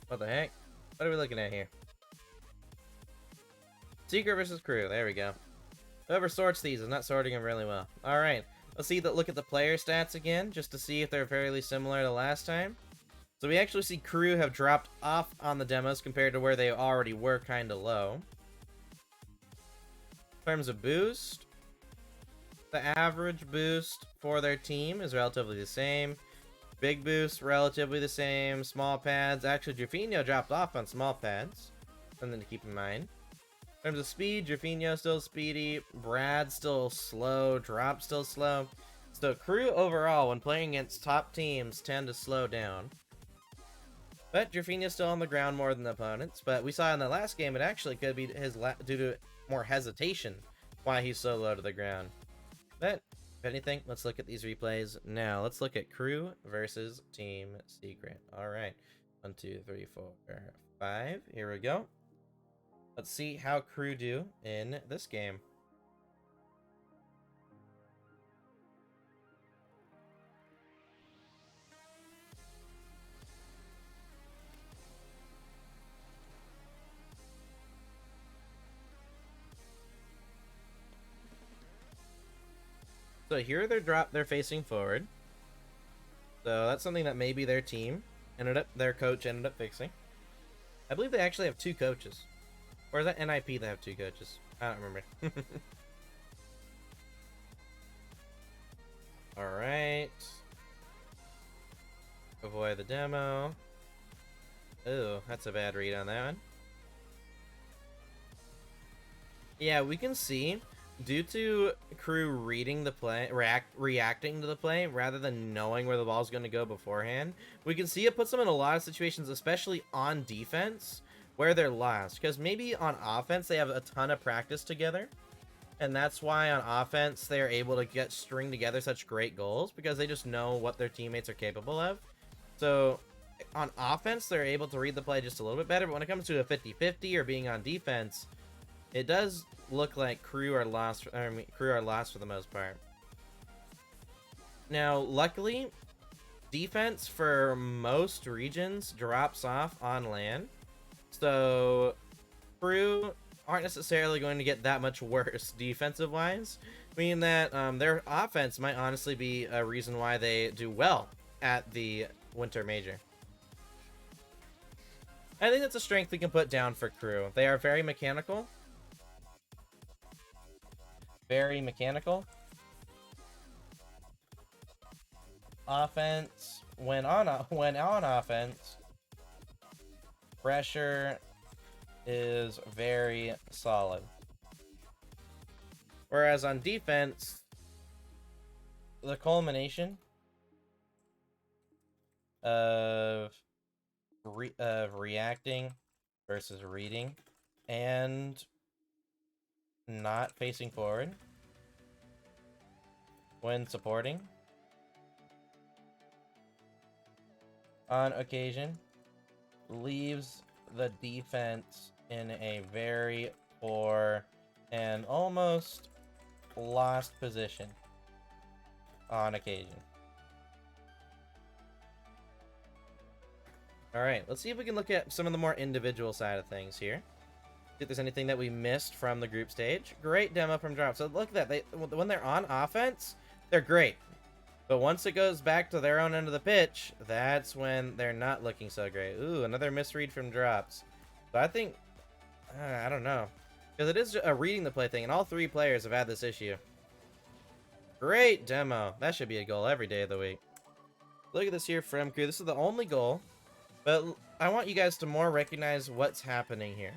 What the heck? What are we looking at here? Secret versus Crew. There we go. Whoever sorts these is not sorting them really well. Alright, let's look at the player stats again, just to see if they're fairly similar to last time. So we actually see Crew have dropped off on the demos compared to where they already were kind of low. In terms of boost, the average boost for their team is relatively the same. Big boost, relatively the same. Small pads, actually Drufinho dropped off on small pads. Something to keep in mind. In terms of speed, Drufinho still speedy. Brad still slow. Drop still slow. So Crew overall, when playing against top teams, tend to slow down. But Drufinho's still on the ground more than the opponents. But we saw in the last game, it actually could be due to more hesitation why he's so low to the ground. But if anything, let's look at these replays now. Let's look at Crew versus Team Secret. All right, 1, 2, 3, 4, 5. Here we go. Let's see how Crew do in this game. So here they're facing forward. So that's something that maybe their coach ended up fixing. I believe they actually have 2 coaches. Or is that NIP that have 2 coaches? I don't remember. Alright. Avoid the demo. Ooh, that's a bad read on that one. Yeah, we can see, due to crew reading the play, reacting to the play, rather than knowing where the ball's going to go beforehand, we can see it puts them in a lot of situations, especially on defense, where they're lost. Because maybe on offense, they have a ton of practice together, and that's why on offense, they're able to string together such great goals, because they just know what their teammates are capable of. So on offense, they're able to read the play just a little bit better, but when it comes to a 50-50 or being on defense, it does look like crew are lost. Crew are lost for the most part. Now, luckily, defense for most regions drops off on land, so crew aren't necessarily going to get that much worse defensive-wise, meaning that their offense might honestly be a reason why they do well at the Winter Major. I think that's a strength we can put down for crew. They are very mechanical. Very mechanical. Offense, when on offense, pressure is very solid. Whereas on defense, the culmination of reacting versus reading and not facing forward when supporting on occasion leaves the defense in a very poor and almost lost position on occasion. Alright, let's see if we can look at some of the more individual side of things here. See if there's anything that we missed from the group stage. Great demo from Drop. So look at that. When they're on offense, they're great. But once it goes back to their own end of the pitch, that's when they're not looking so great. Ooh, another misread from Drops. So I think, I don't know. Because it is a reading the play thing, and all 3 players have had this issue. Great demo. That should be a goal every day of the week. Look at this here from crew. This is the only goal. But I want you guys to more recognize what's happening here.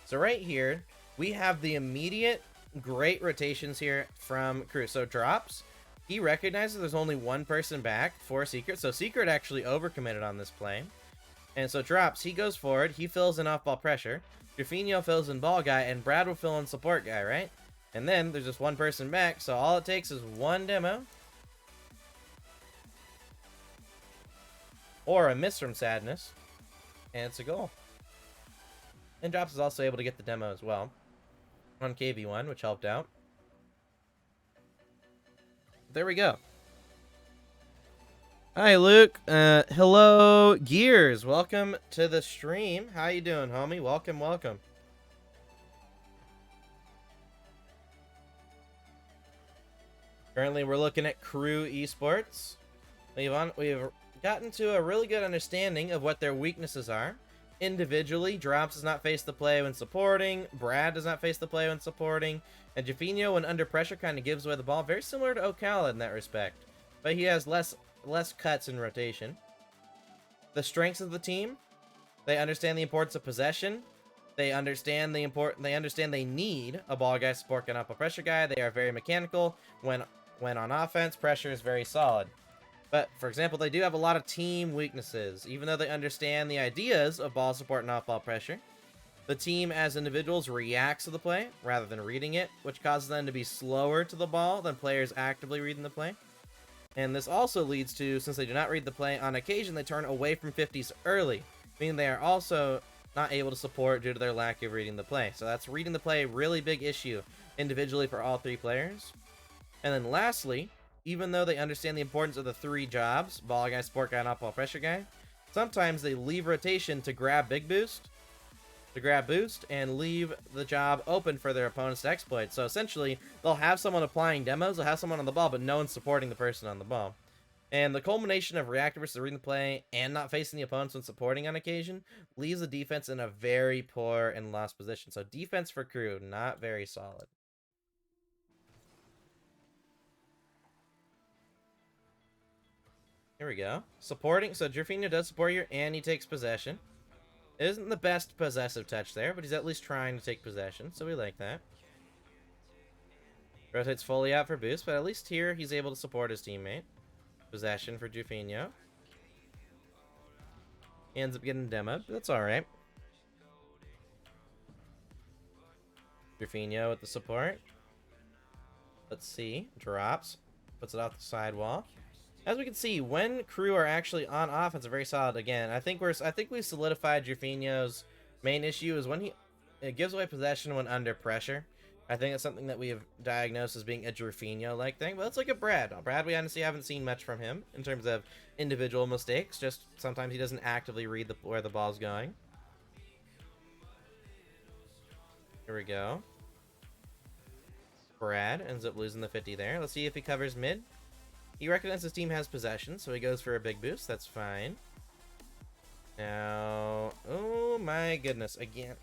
So right here, we have the immediate great rotations here from crew. So Drops, he recognizes there's only one person back for Secret. So Secret actually overcommitted on this play. And so Drops, he goes forward. He fills in off-ball pressure. Jaffinho fills in ball guy, and Brad will fill in support guy, right? And then there's just one person back. So all it takes is one demo. Or a miss from Sadness. And it's a goal. And Drops is also able to get the demo as well on KV1, which helped out. There we go. Hi, Luke. Hello, Gears. Welcome to the stream. How you doing, homie? Welcome, welcome. Currently, we're looking at Crew Esports. We've gotten to a really good understanding of what their weaknesses are. Individually, Drops does not face the play when supporting, Brad does not face the play when supporting, and Jaffinho, when under pressure, kind of gives away the ball. Very similar to Ocala in that respect, but he has less cuts in rotation. The strengths of the team: they understand the importance of possession. They understand they need a ball guy, support guy, up a pressure guy. They are very mechanical. When on offense, pressure is very solid. But, for example, they do have a lot of team weaknesses. Even though they understand the ideas of ball support and off-ball pressure, the team as individuals reacts to the play rather than reading it, which causes them to be slower to the ball than players actively reading the play. And this also leads to, since they do not read the play, on occasion they turn away from 50s early, meaning they are also not able to support due to their lack of reading the play. So that's reading the play, a really big issue individually for all 3 players. And then lastly, even though they understand the importance of the 3 jobs, ball guy, support guy, and off-ball pressure guy, sometimes they leave rotation to grab big boost, and leave the job open for their opponents to exploit. So essentially, they'll have someone applying demos, they'll have someone on the ball, but no one's supporting the person on the ball. And the culmination of reacting versus reading the play and not facing the opponents when supporting on occasion leaves the defense in a very poor and lost position. So defense for Crew, not very solid. Here we go. Supporting, so Jerfinho does support you and he takes possession. It isn't the best possessive touch there, but he's at least trying to take possession, so we like that. Rotates fully out for boost, but at least here he's able to support his teammate. Possession for Jerfinho. He ends up getting demoed, but that's alright. Jerfinho with the support. Let's see. Drops. Puts it off the sidewall. As we can see, when Crew are actually on offense, are very solid. Again, I think we solidified Jerfinho's main issue is when it gives away possession when under pressure. I think it's something that we have diagnosed as being a Jerfinho-like thing, but it's like a Brad. Brad, we honestly haven't seen much from him in terms of individual mistakes. Just sometimes he doesn't actively read where the ball's going. Here we go. Brad ends up losing the 50 there. Let's see if he covers mid. He recognizes his team has possession, so he goes for a big boost. That's fine. Now, oh my goodness, again.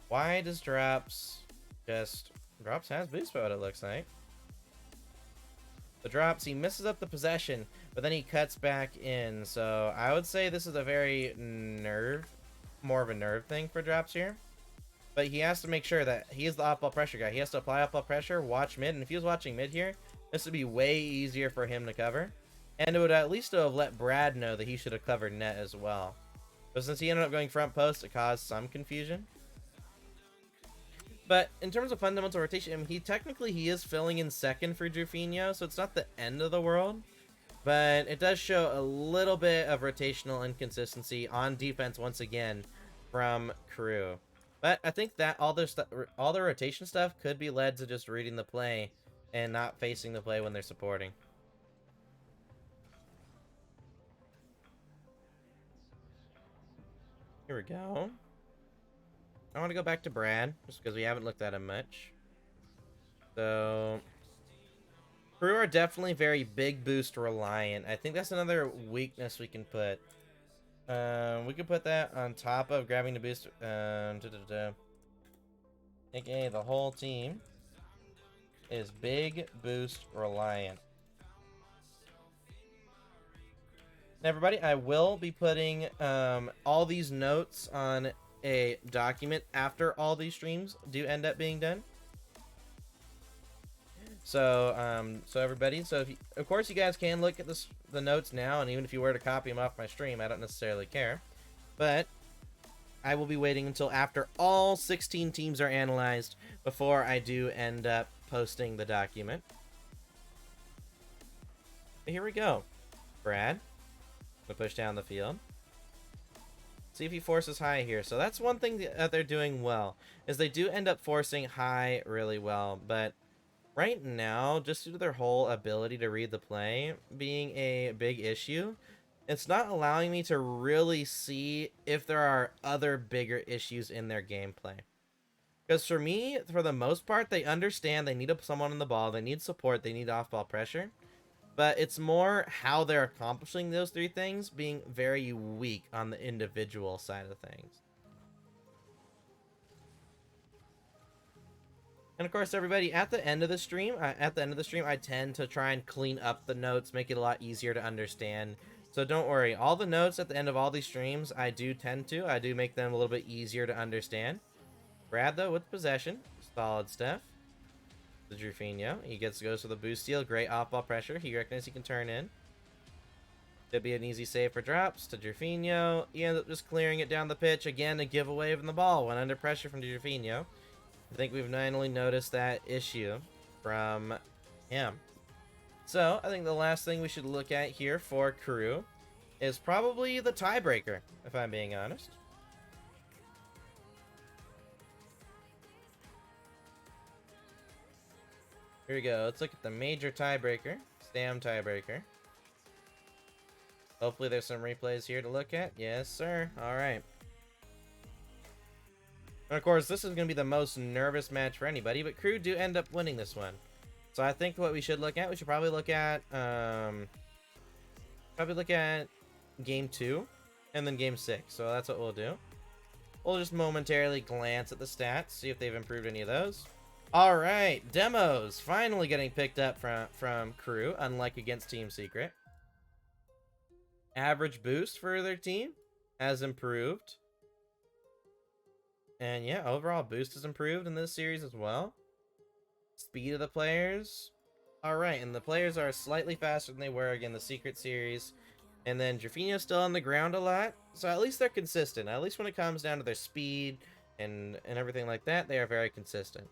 Why does Drops has boost mode, it looks like. The Drops, he misses up the possession, but then he cuts back in. So I would say this is a very more of a nerve thing for Drops here. But he has to make sure that he is the off-ball pressure guy. He has to apply off-ball pressure, watch mid, and if he was watching mid here, this would be way easier for him to cover. And it would at least have let Brad know that he should have covered net as well. But since he ended up going front post, it caused some confusion. But in terms of fundamental rotation, I mean, he is filling in second for Jerfinho, so it's not the end of the world. But it does show a little bit of rotational inconsistency on defense once again from Crew. But I think that all the rotation stuff could be led to just reading the play and not facing the play when they're supporting. Here we go. I want to go back to Brad, just because we haven't looked at him much. So, Crew are definitely very big boost reliant. I think that's another weakness we can put. We could put that on top of grabbing the boost. AKA the whole team is big boost reliant. Now, everybody, I will be putting all these notes on a document after all these streams do end up being done. So, everybody, if you, of course, you guys can look at the notes now, and even if you were to copy them off my stream, I don't necessarily care. But I will be waiting until after all 16 teams are analyzed before I do end up posting the document. But here we go. Brad, gonna push down the field. See if he forces high here. So that's one thing that they're doing well, is they do end up forcing high really well. But right now, just due to their whole ability to read the play being a big issue, it's not allowing me to really see if there are other bigger issues in their gameplay. Because for me, for the most part, they understand they need someone on the ball, they need support, they need off-ball pressure. But it's more how they're accomplishing those three things being very weak on the individual side of things. And of course, everybody, at the end of the stream, I tend to try and clean up the notes, make it a lot easier to understand. So don't worry, all the notes at the end of all these streams, I do make them a little bit easier to understand. Brad, though, with possession, solid stuff. The Jerfinho, he goes for the boost steal, great off-ball pressure. He recognizes he can turn in. Could be an easy save for Drops to Jerfinho. He ends up just clearing it down the pitch. Again, a giveaway from the ball when under pressure from Jerfinho. I think we've finally noticed that issue from him. So, I think the last thing we should look at here for Crew is probably the tiebreaker, if I'm being honest. Here we go. Let's look at the major tiebreaker. Stam tiebreaker. Hopefully there's some replays here to look at. Yes, sir. Alright. And of course, this is going to be the most nervous match for anybody, but Crew do end up winning this one. So I think what we should look at, we should probably look at game 2 and then game 6. So that's what we'll do. We'll just momentarily glance at the stats, see if they've improved any of those. All right, demos finally getting picked up from crew, unlike against Team Secret. Average boost for their team has improved. And yeah, overall boost has improved in this series as well. Speed of the players. All right, and the players are slightly faster than they were again the Secret series. And then Jerfinho's still on the ground a lot, so at least they're consistent. At least when it comes down to their speed and everything like that, they are very consistent.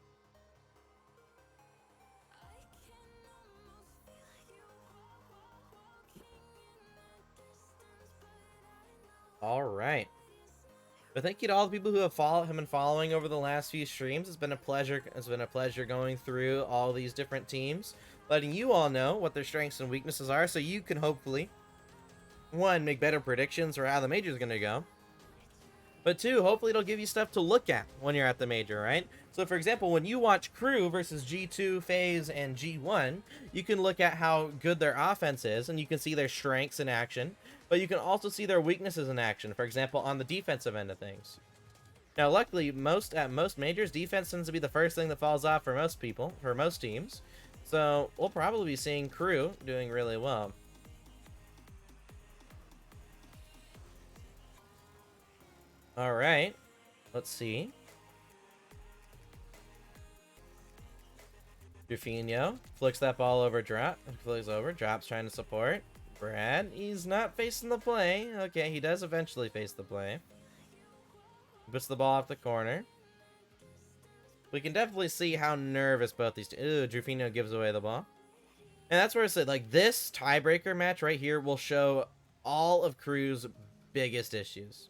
All right. But thank you to all the people who have been following over the last few streams. It's been a pleasure. It's been a pleasure going through all these different teams, letting you all know what their strengths and weaknesses are, so you can hopefully, one, make better predictions for how the major is going to go. But two, hopefully it'll give you stuff to look at when you're at the major, right? So for example, when you watch Crew versus G2, FaZe, and G1, you can look at how good their offense is, and you can see their strengths in action, but you can also see their weaknesses in action, for example, on the defensive end of things. Now, luckily, at most majors, defense tends to be the first thing that falls off for most people, for most teams. So we'll probably be seeing Crew doing really well. All right, let's see. Jerfinho flicks that ball over Drop. Flicks over. Drop's trying to support. Brad, he's not facing the play. Okay, he does eventually face the play. Puts the ball off the corner. We can definitely see how nervous both these... Ooh, Jerfinho gives away the ball. And that's where I said, like, this tiebreaker match right here will show all of Crew's biggest issues.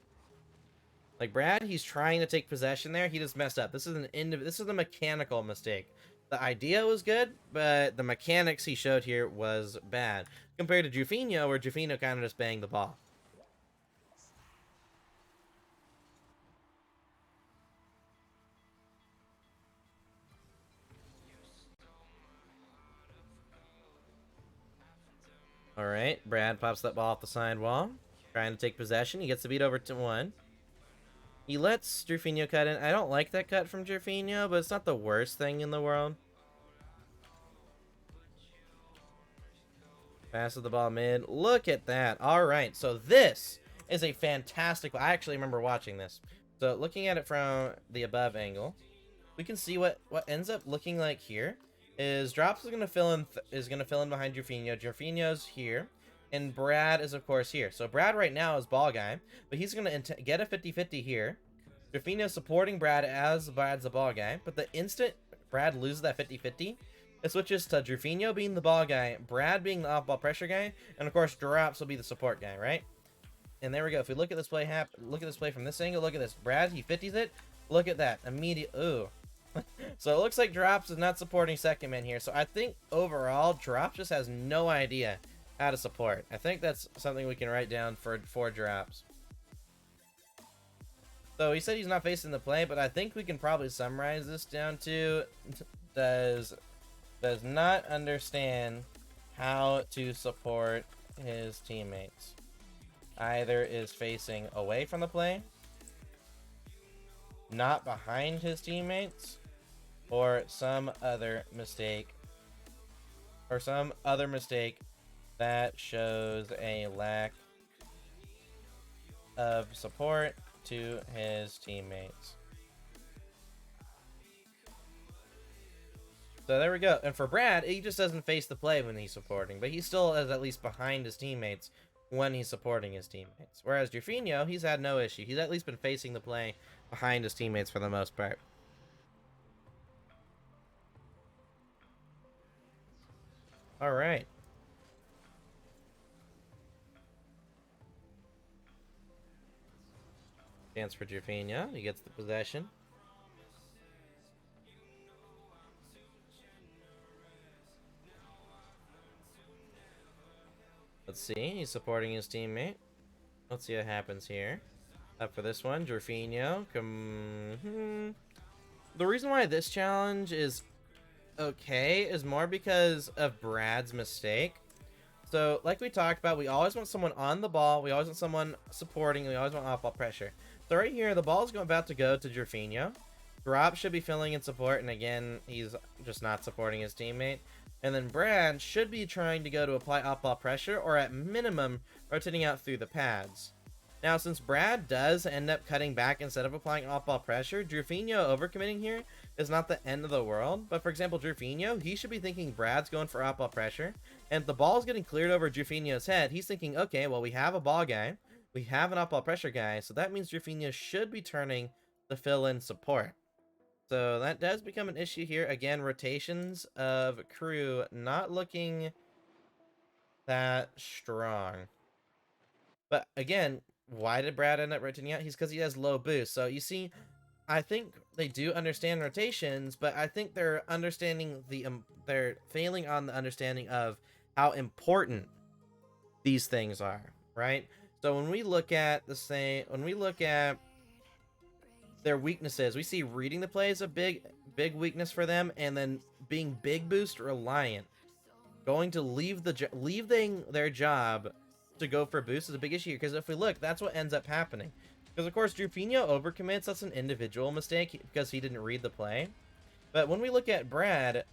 Like, Brad, he's trying to take possession there. He just messed up. This is a mechanical mistake. The idea was good, but the mechanics he showed here was bad. Compared to Jerfinho, where Jerfinho kind of just banged the ball. Alright, Brad pops that ball off the sidewall. Trying to take possession. He gets the beat over to 1. He lets Jerfinho cut in. I don't like that cut from Jerfinho, but it's not the worst thing in the world. Passes the ball mid. Look at that. All right, so this is a fantastic... I actually remember watching this. So looking at it from the above angle, we can see what ends up looking like here is Drops is going to fill in behind Jerfinho. Jerfinho's here. And Brad is, of course, here. So Brad right now is ball guy, but he's going to get a 50-50 here. Jerfinho supporting Brad as Brad's the ball guy, but the instant Brad loses that 50-50, it switches to Jerfinho being the ball guy, Brad being the off-ball pressure guy, and of course Drops will be the support guy, right? And there we go. If we look at this play from this angle, look at this. Brad, he 50s it. Look at that. Immediate. Ooh. So it looks like Drops is not supporting second man here. So I think overall, Drops just has no idea how to support. I think that's something we can write down for Drops. So he said he's not facing the play, but I think we can probably summarize this down to does not understand how to support his teammates. Either is facing away from the play, not behind his teammates, or some other mistake that shows a lack of support to his teammates. So there we go. And for Brad, he just doesn't face the play when he's supporting, but he still is at least behind his teammates when he's supporting his teammates. Whereas Jerfinho, he's had no issue. He's at least been facing the play behind his teammates for the most part. All right. Chance for Jerfinho. He gets the possession. Let's see. He's supporting his teammate. Let's see what happens here. Up for this one, Jerfinho. The reason why this challenge is okay is more because of Brad's mistake. So, like we talked about, we always want someone on the ball, we always want someone supporting, we always want off-ball pressure. So right here, the ball's about to go to Jerfinho. Drop should be filling in support, and again, he's just not supporting his teammate. And then Brad should be trying to go to apply off-ball pressure, or at minimum, rotating out through the pads. Now, since Brad does end up cutting back instead of applying off-ball pressure, Jerfinho overcommitting here is not the end of the world. But for example, Jerfinho, he should be thinking Brad's going for off-ball pressure, and if the ball's getting cleared over Jerfinho's head, he's thinking, okay, well, we have a ball guy, we have an off-ball pressure guy, so that means Jerfinho should be turning to fill in support. So that does become an issue here. Again, rotations of crew not looking that strong. But again, why did Brad end up rotating out? He's because he has low boost. So you see, I think they do understand rotations, but I think they're understanding they're failing on the understanding of how important these things are, right? So when we look at their weaknesses, we see reading the play is a big weakness for them, and then being big boost reliant, going to leaving their job to go for boost is a big issue, because if we look, that's what ends up happening. Because of course Jerfinho overcommits, that's an individual mistake because he didn't read the play. But when we look at Brad,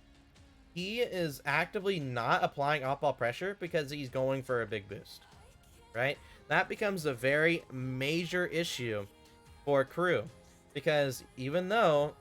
he is actively not applying off-ball pressure because he's going for a big boost, right? That becomes a very major issue for crew, because even though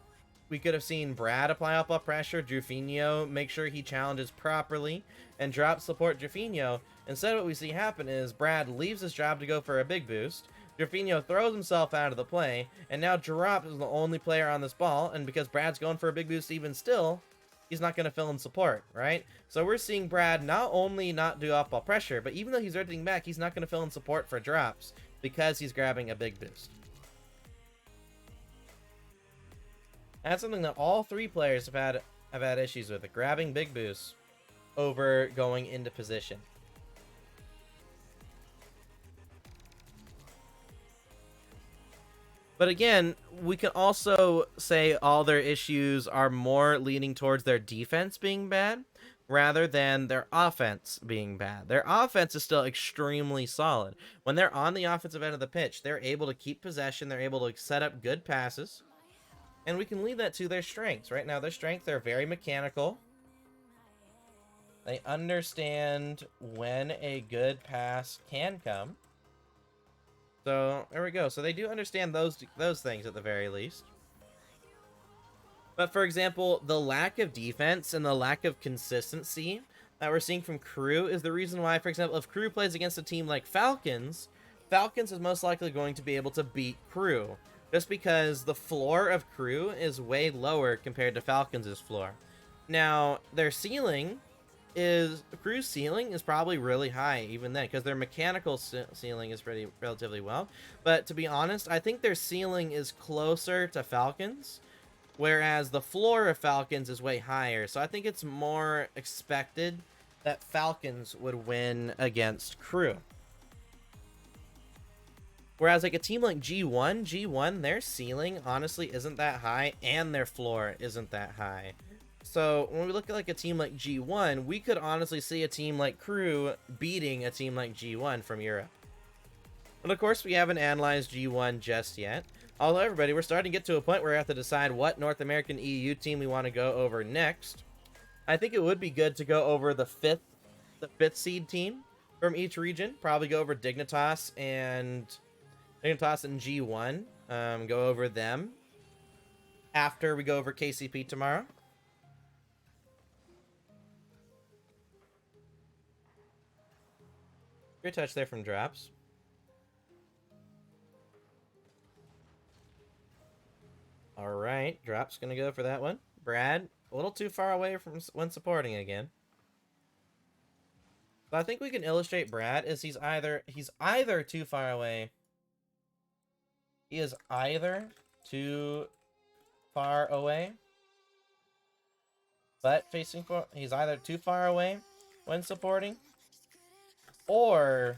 we could have seen Brad apply off-ball pressure, Jerfinho make sure he challenges properly, and drop support Jerfinho, instead what we see happen is Brad leaves his job to go for a big boost, Jerfinho throws himself out of the play, and now Drop is the only player on this ball, and because Brad's going for a big boost even still, he's not going to fill in support, right? So we're seeing Brad not only not do off-ball pressure, but even though he's rotating back, he's not going to fill in support for drops because he's grabbing a big boost. That's something that all three players have had issues with, grabbing big boosts over going into position. But again, we can also say all their issues are more leaning towards their defense being bad rather than their offense being bad. Their offense is still extremely solid. When they're on the offensive end of the pitch, they're able to keep possession, they're able to set up good passes, and we can leave that to their strengths. Right now, their strengths, they're very mechanical. They understand when a good pass can come. So there we go. So they do understand those things at the very least. But for example, the lack of defense and the lack of consistency that we're seeing from Crew is the reason why, for example, if Crew plays against a team like Falcons, Falcons is most likely going to be able to beat Crew, just because the floor of Crew is way lower compared to Falcons' floor. Now, their ceiling is, Crew's ceiling is probably really high even then, because their mechanical ceiling is relatively well. But to be honest, I think their ceiling is closer to Falcons, whereas the floor of Falcons is way higher. So I think it's more expected that Falcons would win against Crew. Whereas like a team like G1, their ceiling honestly isn't that high, and their floor isn't that high. So when we look at like a team like G1, we could honestly see a team like Crew beating a team like G1 from Europe. But of course, we haven't analyzed G1 just yet. Although everybody, we're starting to get to a point where we have to decide what North American EU team we want to go over next. I think it would be good to go over the fifth seed team from each region. Probably go over Dignitas and G1. Go over them after we go over KCP tomorrow. Great touch there from Drops. Alright, Drops gonna go for that one. Brad, a little too far away from when supporting again. So I think we can illustrate Brad as he's either too far away. He is either too far away, but he's either too far away when supporting, or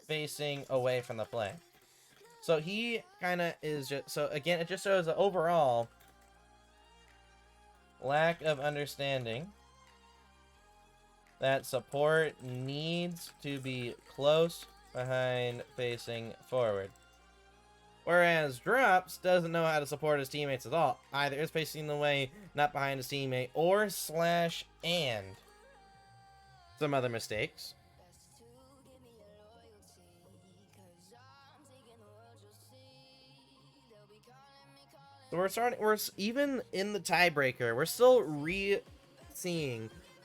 facing away from the play. So he kind of is just, so again, it just shows that overall lack of understanding that support needs to be close behind facing forward. Whereas Drops doesn't know how to support his teammates at all. Either is facing the way, not behind his teammate, or slash and some other mistakes. So we're even in the tiebreaker, we're still we're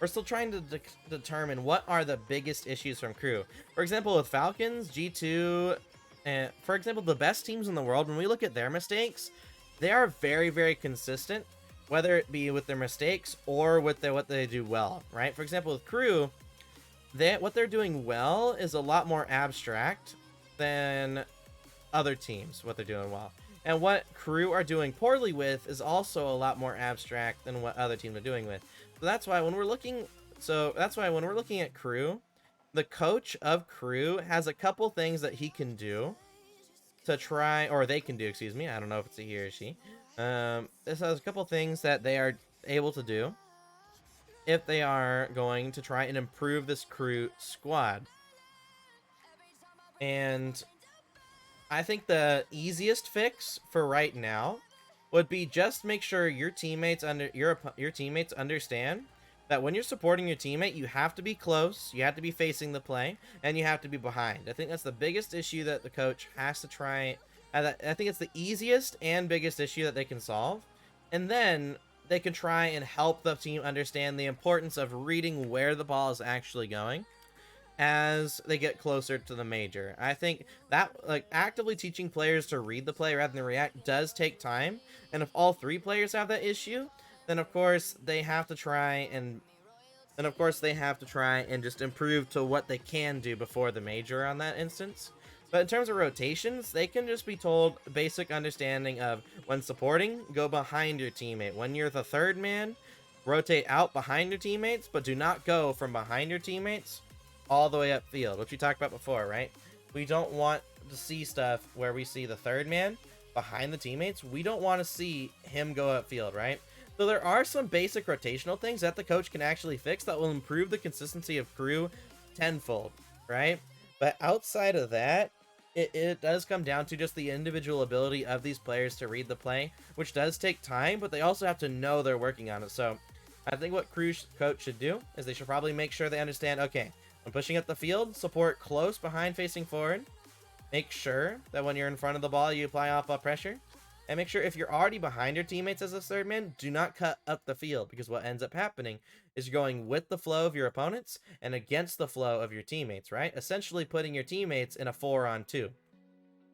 still trying to determine what are the biggest issues from crew. For example, with Falcons, G2, and for example, the best teams in the world, when we look at their mistakes, they are very, very consistent, whether it be with their mistakes or with what they do well, right? For example, with crew, what they're doing well is a lot more abstract than other teams, what they're doing well. And what crew are doing poorly with is also a lot more abstract than what other teams are doing with. So that's why when we're looking at crew, the coach of crew has a couple things that he can do to try, or they can do, excuse me. I don't know if it's a he or she. This has a couple things that they are able to do if they are going to try and improve this crew squad. And I think the easiest fix for right now would be just make sure your teammates understand that when you're supporting your teammate, you have to be close, you have to be facing the play, and you have to be behind. I think that's the biggest issue that the coach has to try. I think it's the easiest and biggest issue that they can solve. And then they can try and help the team understand the importance of reading where the ball is actually going as they get closer to the major. I think that, like, actively teaching players to read the play rather than react does take time. And if all three players have that issue, then of course they have to try and just improve to what they can do before the major on that instance. But in terms of rotations, they can just be told basic understanding of when supporting, go behind your teammate. When you're the third man, rotate out behind your teammates, but do not go from behind your teammates all the way upfield, which we talked about before, right? We don't want to see stuff where we see the third man behind the teammates. We don't want to see him go upfield, right? So there are some basic rotational things that the coach can actually fix that will improve the consistency of crew tenfold, right? But outside of that, it does come down to just the individual ability of these players to read the play, which does take time, but they also have to know they're working on it. So I think what crew coach should do is they should probably make sure they understand, okay, when pushing up the field, support close behind facing forward. Make sure that when you're in front of the ball, you apply off-ball pressure. And make sure if you're already behind your teammates as a third man, do not cut up the field, because what ends up happening is you're going with the flow of your opponents and against the flow of your teammates, right? Essentially putting your teammates in a 4-on-2,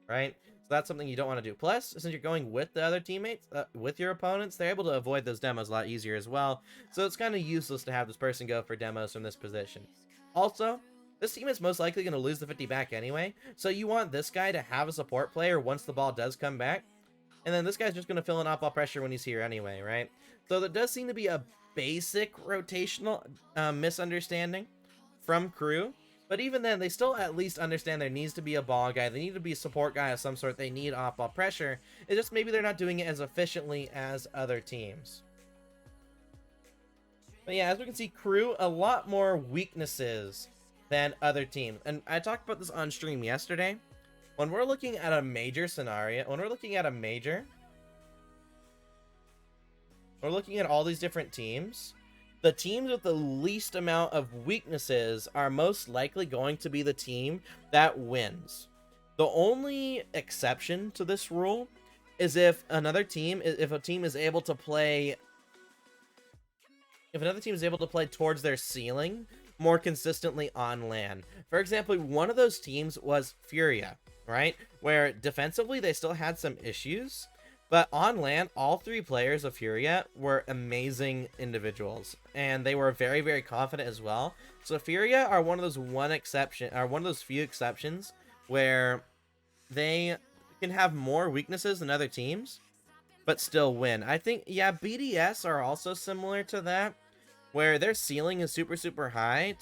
right? So that's something you don't want to do. Plus, since you're going with the other teammates, with your opponents, they're able to avoid those demos a lot easier as well. So it's kind of useless to have this person go for demos from this position. Also, this team is most likely going to lose the 50 back anyway, so you want this guy to have a support player once the ball does come back. And then this guy's just going to fill in off-ball pressure when he's here anyway, right? So there does seem to be a basic rotational misunderstanding from crew. But even then, they still at least understand there needs to be a ball guy. They need to be a support guy of some sort. They need off-ball pressure. It's just maybe they're not doing it as efficiently as other teams. But yeah, as we can see, crew, a lot more weaknesses than other teams. And I talked about this on stream yesterday. When we're looking at a major scenario, we're looking at all these different teams. The teams with the least amount of weaknesses are most likely going to be the team that wins. The only exception to this rule is if a team is able to play towards their ceiling more consistently on LAN. For example, one of those teams was Furia, right? Where defensively they still had some issues, but on LAN, all three players of Furia were amazing individuals, and they were very, very confident as well. So Furia are one of those few exceptions where they can have more weaknesses than other teams, but still win. I think, yeah, BDS are also similar to that, where their ceiling is super, super high,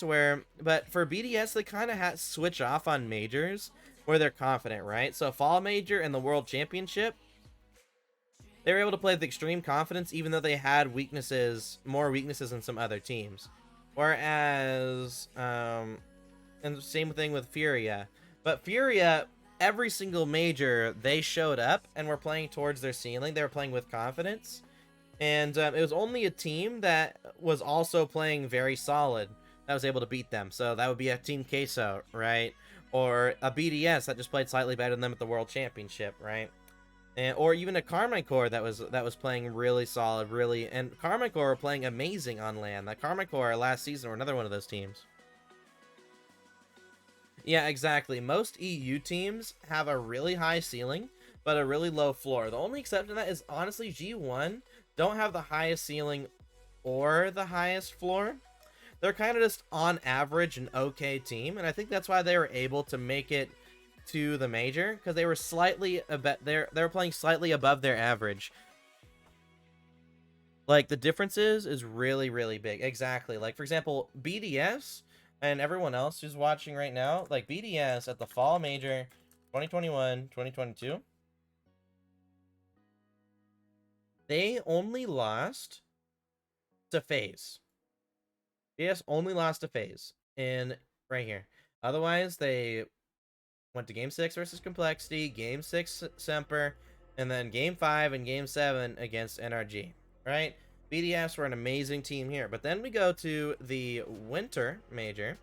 but for BDS, they kind of switch off on majors where they're confident, right? So Fall Major and the World Championship, They were able to play with extreme confidence, even though they had weaknesses, more weaknesses than some other teams. Whereas, and same thing with Furia. But Furia, every single major, they showed up and were playing towards their ceiling. They were playing with confidence. And it was only a team that was also playing very solid that was able to beat them. So that would be a Team Queso, right? Or a BDS that just played slightly better than them at the World Championship, right? And, or even a Carmine Corps that was playing really solid, and Carmine Corps were playing amazing on LAN. That Carmine Corps last season were another one of those teams. Yeah, exactly. Most EU teams have a really high ceiling, but a really low floor. The only exception to that is honestly G1 don't have the highest ceiling or the highest floor. They're kind of just on average an okay team, and I think that's why they were able to make it to the major, because they were slightly they were playing slightly above their average. Like, the differences is really big. Exactly. Like, for example, BDS and everyone else who's watching right now, like BDS at the fall major 2021 2022, they only lost to FaZe. BDS only lost to FaZe in right here. Otherwise, they went to Game 6 versus Complexity, Game 6 Semper, and then Game 5 and Game 7 against NRG, right? BDS were an amazing team here. But then we go to the Winter Major.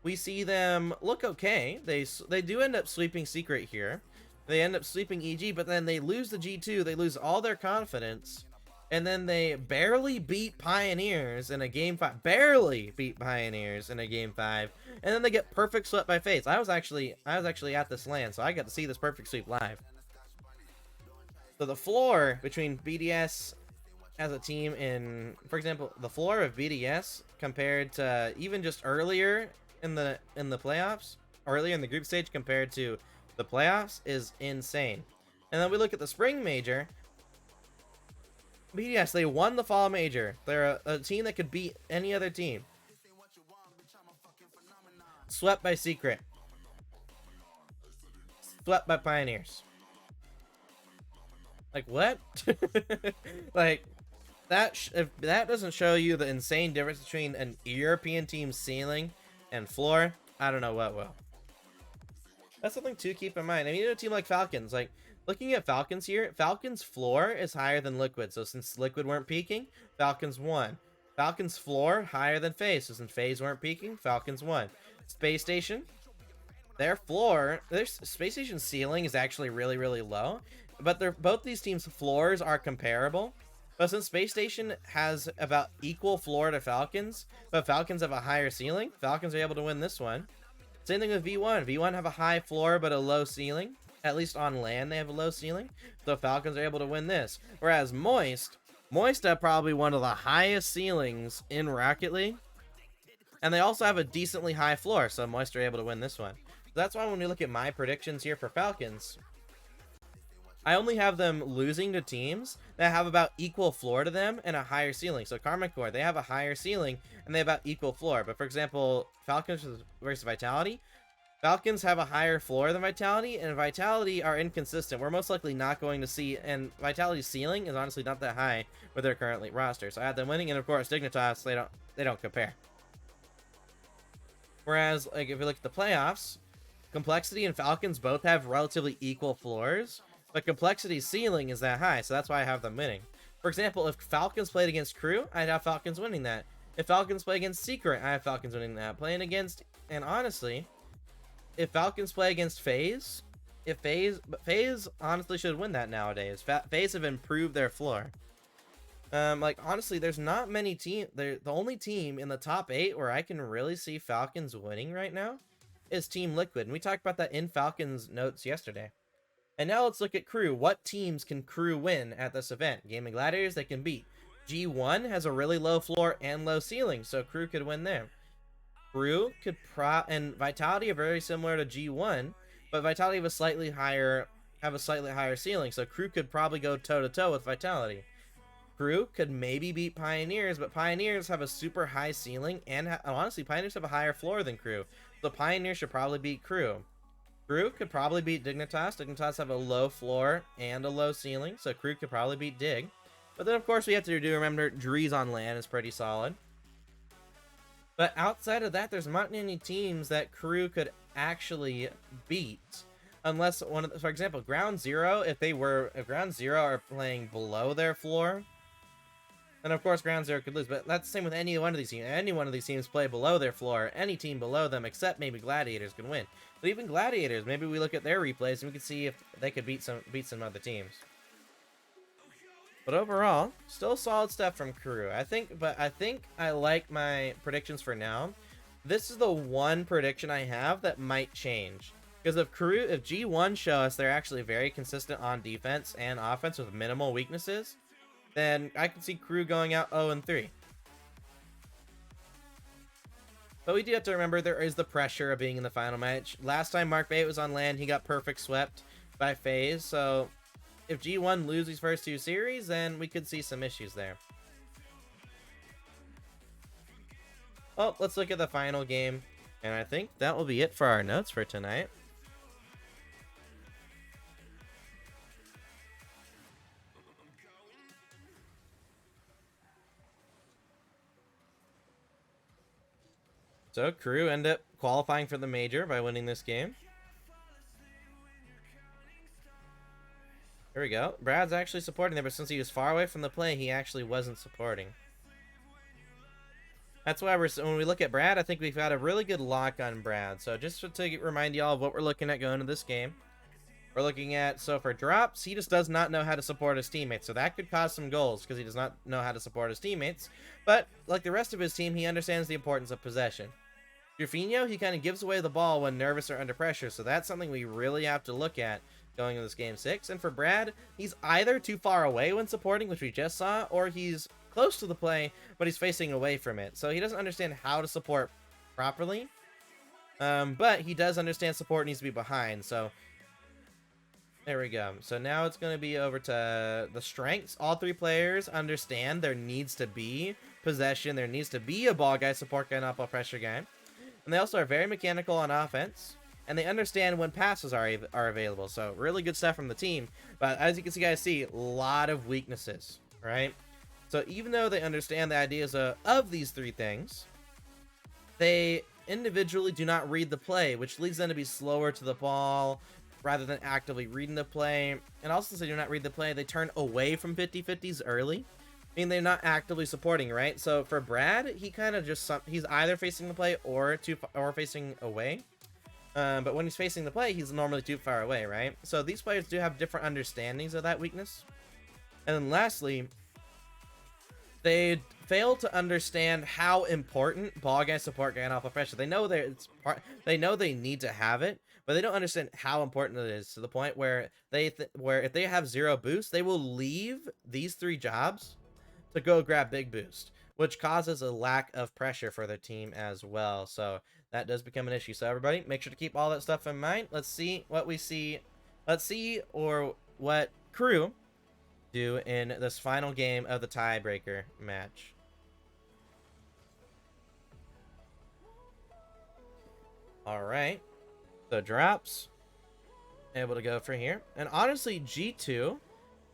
We see them look okay. They do end up sweeping Secret here. They end up sweeping EG, but then they lose the G2. They lose all their confidence. And then they barely beat Pioneers in a Game 5. Barely beat Pioneers in a Game 5. And then they get perfect swept by FaZe. I was actually at this LAN, so I got to see this perfect sweep live. So the floor between BDS as a team in, for example, the floor of BDS compared to even just earlier in the playoffs, earlier in the group stage compared to the playoffs, is insane. And then we look at the spring major. BDS, they won the fall major. They're a team that could beat any other team. Swept by Secret. Swept by Pioneers. Like, what? Like, if that doesn't show you the insane difference between an European team's ceiling and floor, I don't know what will. That's something to keep in mind. I mean, a team like Falcons, like, looking at Falcons here, Falcons' floor is higher than Liquid. So since Liquid weren't peaking, Falcons won. Falcons' floor higher than FaZe. So since FaZe weren't peaking, Falcons won. Space Station, their Space Station's ceiling is actually really low. But both these teams' floors are comparable. But since Space Station has about equal floor to Falcons, but Falcons have a higher ceiling, Falcons are able to win this one. Same thing with V1. V1 have a high floor but a low ceiling. At least on LAN, they have a low ceiling. So Falcons are able to win this. Whereas Moist have probably one of the highest ceilings in Rocket League. And they also have a decently high floor. So Moist are able to win this one. That's why when we look at my predictions here for Falcons, I only have them losing to teams that have about equal floor to them and a higher ceiling. So Carmine Corps, they have a higher ceiling and they have about equal floor. But for example, Falcons versus Vitality, Falcons have a higher floor than Vitality, and Vitality are inconsistent. We're most likely not going to see, and Vitality's ceiling is honestly not that high with their currently roster. So I had them winning, and of course Dignitas, they don't compare. Whereas, like, if you look at the playoffs, Complexity and Falcons both have relatively equal floors, but Complexity's ceiling is that high, so that's why I have them winning. For example, if Falcons played against Crew, I'd have Falcons winning that. If Falcons play against Secret, I have Falcons winning that. Playing against, and honestly, if Falcons play against FaZe, FaZe honestly should win that nowadays. FaZe have improved their floor. Like, honestly, there's not many teams. The only team in the top 8 where I can really see Falcons winning right now is Team Liquid. And we talked about that in Falcons notes yesterday. And now let's look at Crew. What teams can Crew win at this event? Gaming Gladiators, they can beat. G1 has a really low floor and low ceiling, so Crew could win there. Crew could and Vitality are very similar to G1, but Vitality have a slightly higher ceiling, so Crew could probably go toe-to-toe with Vitality. Crew could maybe beat Pioneers, but Pioneers have a super high ceiling, and honestly, Pioneers have a higher floor than Crew, so Pioneers should probably beat Crew. Crew could probably beat Dignitas. Dignitas have a low floor and a low ceiling, so Crew could probably beat Dig. But then, of course, we have to remember Drees on land is pretty solid. But outside of that, there's not many teams that Crew could actually beat. Unless for example, Ground Zero, if Ground Zero are playing below their floor, then of course Ground Zero could lose. But that's the same with any one of these teams. Any one of these teams play below their floor, any team below them, except maybe Gladiators, can win. But even Gladiators, maybe we look at their replays and we can see if they could beat some other teams. But overall, still solid stuff from Crew. I think I like my predictions for now. This is the one prediction I have that might change. Because if G1 show us they're actually very consistent on defense and offense with minimal weaknesses, then I can see Crew going out 0-3. But we do have to remember there is the pressure of being in the final match. Last time Mark Bate was on land, he got perfect swept by FaZe. So if G1 lose these first two series, then we could see some issues there. Well, let's look at the final game. And I think that will be it for our notes for tonight. So Crew end up qualifying for the major by winning this game. There we go. Brad's actually supporting there, but since he was far away from the play, he actually wasn't supporting. That's why when we look at Brad, I think we've got a really good lock on Brad. So just to remind y'all of what we're looking at going into this game. We're looking at, so for drops, he just does not know how to support his teammates. So that could cause some goals because he does not know how to support his teammates. But like the rest of his team, he understands the importance of possession. Jufinho, he kind of gives away the ball when nervous or under pressure. So that's something we really have to look at going into this game 6. And for Brad, he's either too far away when supporting, which we just saw, or he's close to the play, but he's facing away from it. So he doesn't understand how to support properly. But he does understand support needs to be behind. So there we go. So now it's going to be over to the strengths. All three players understand there needs to be possession. There needs to be a ball guy, support guy, not ball pressure guy. And they also are very mechanical on offense. And they understand when passes are available. So really good stuff from the team. But as you can see, a lot of weaknesses, right? So even though they understand the ideas of these three things, they individually do not read the play, which leads them to be slower to the ball rather than actively reading the play. And also, since they do not read the play, they turn away from 50-50s early. I mean, they're not actively supporting, right? So for Brad, he kind of just he's either facing the play or facing away. But when he's facing the play, he's normally too far away, right? So these players do have different understandings of that weakness. And then lastly, they fail to understand how important ball guy, support guy, and alpha pressure. They know they know they need to have it, but they don't understand how important it is to the point where if they have 0 boost, they will leave these 3 jobs to go grab big boost, which causes a lack of pressure for their team as well. So that does become an issue. So everybody, make sure to keep all that stuff in mind. Let's see what we see. Let's see what Crew do in this final game of the tiebreaker match. All right. So drops. Able to go for here. And honestly, G2,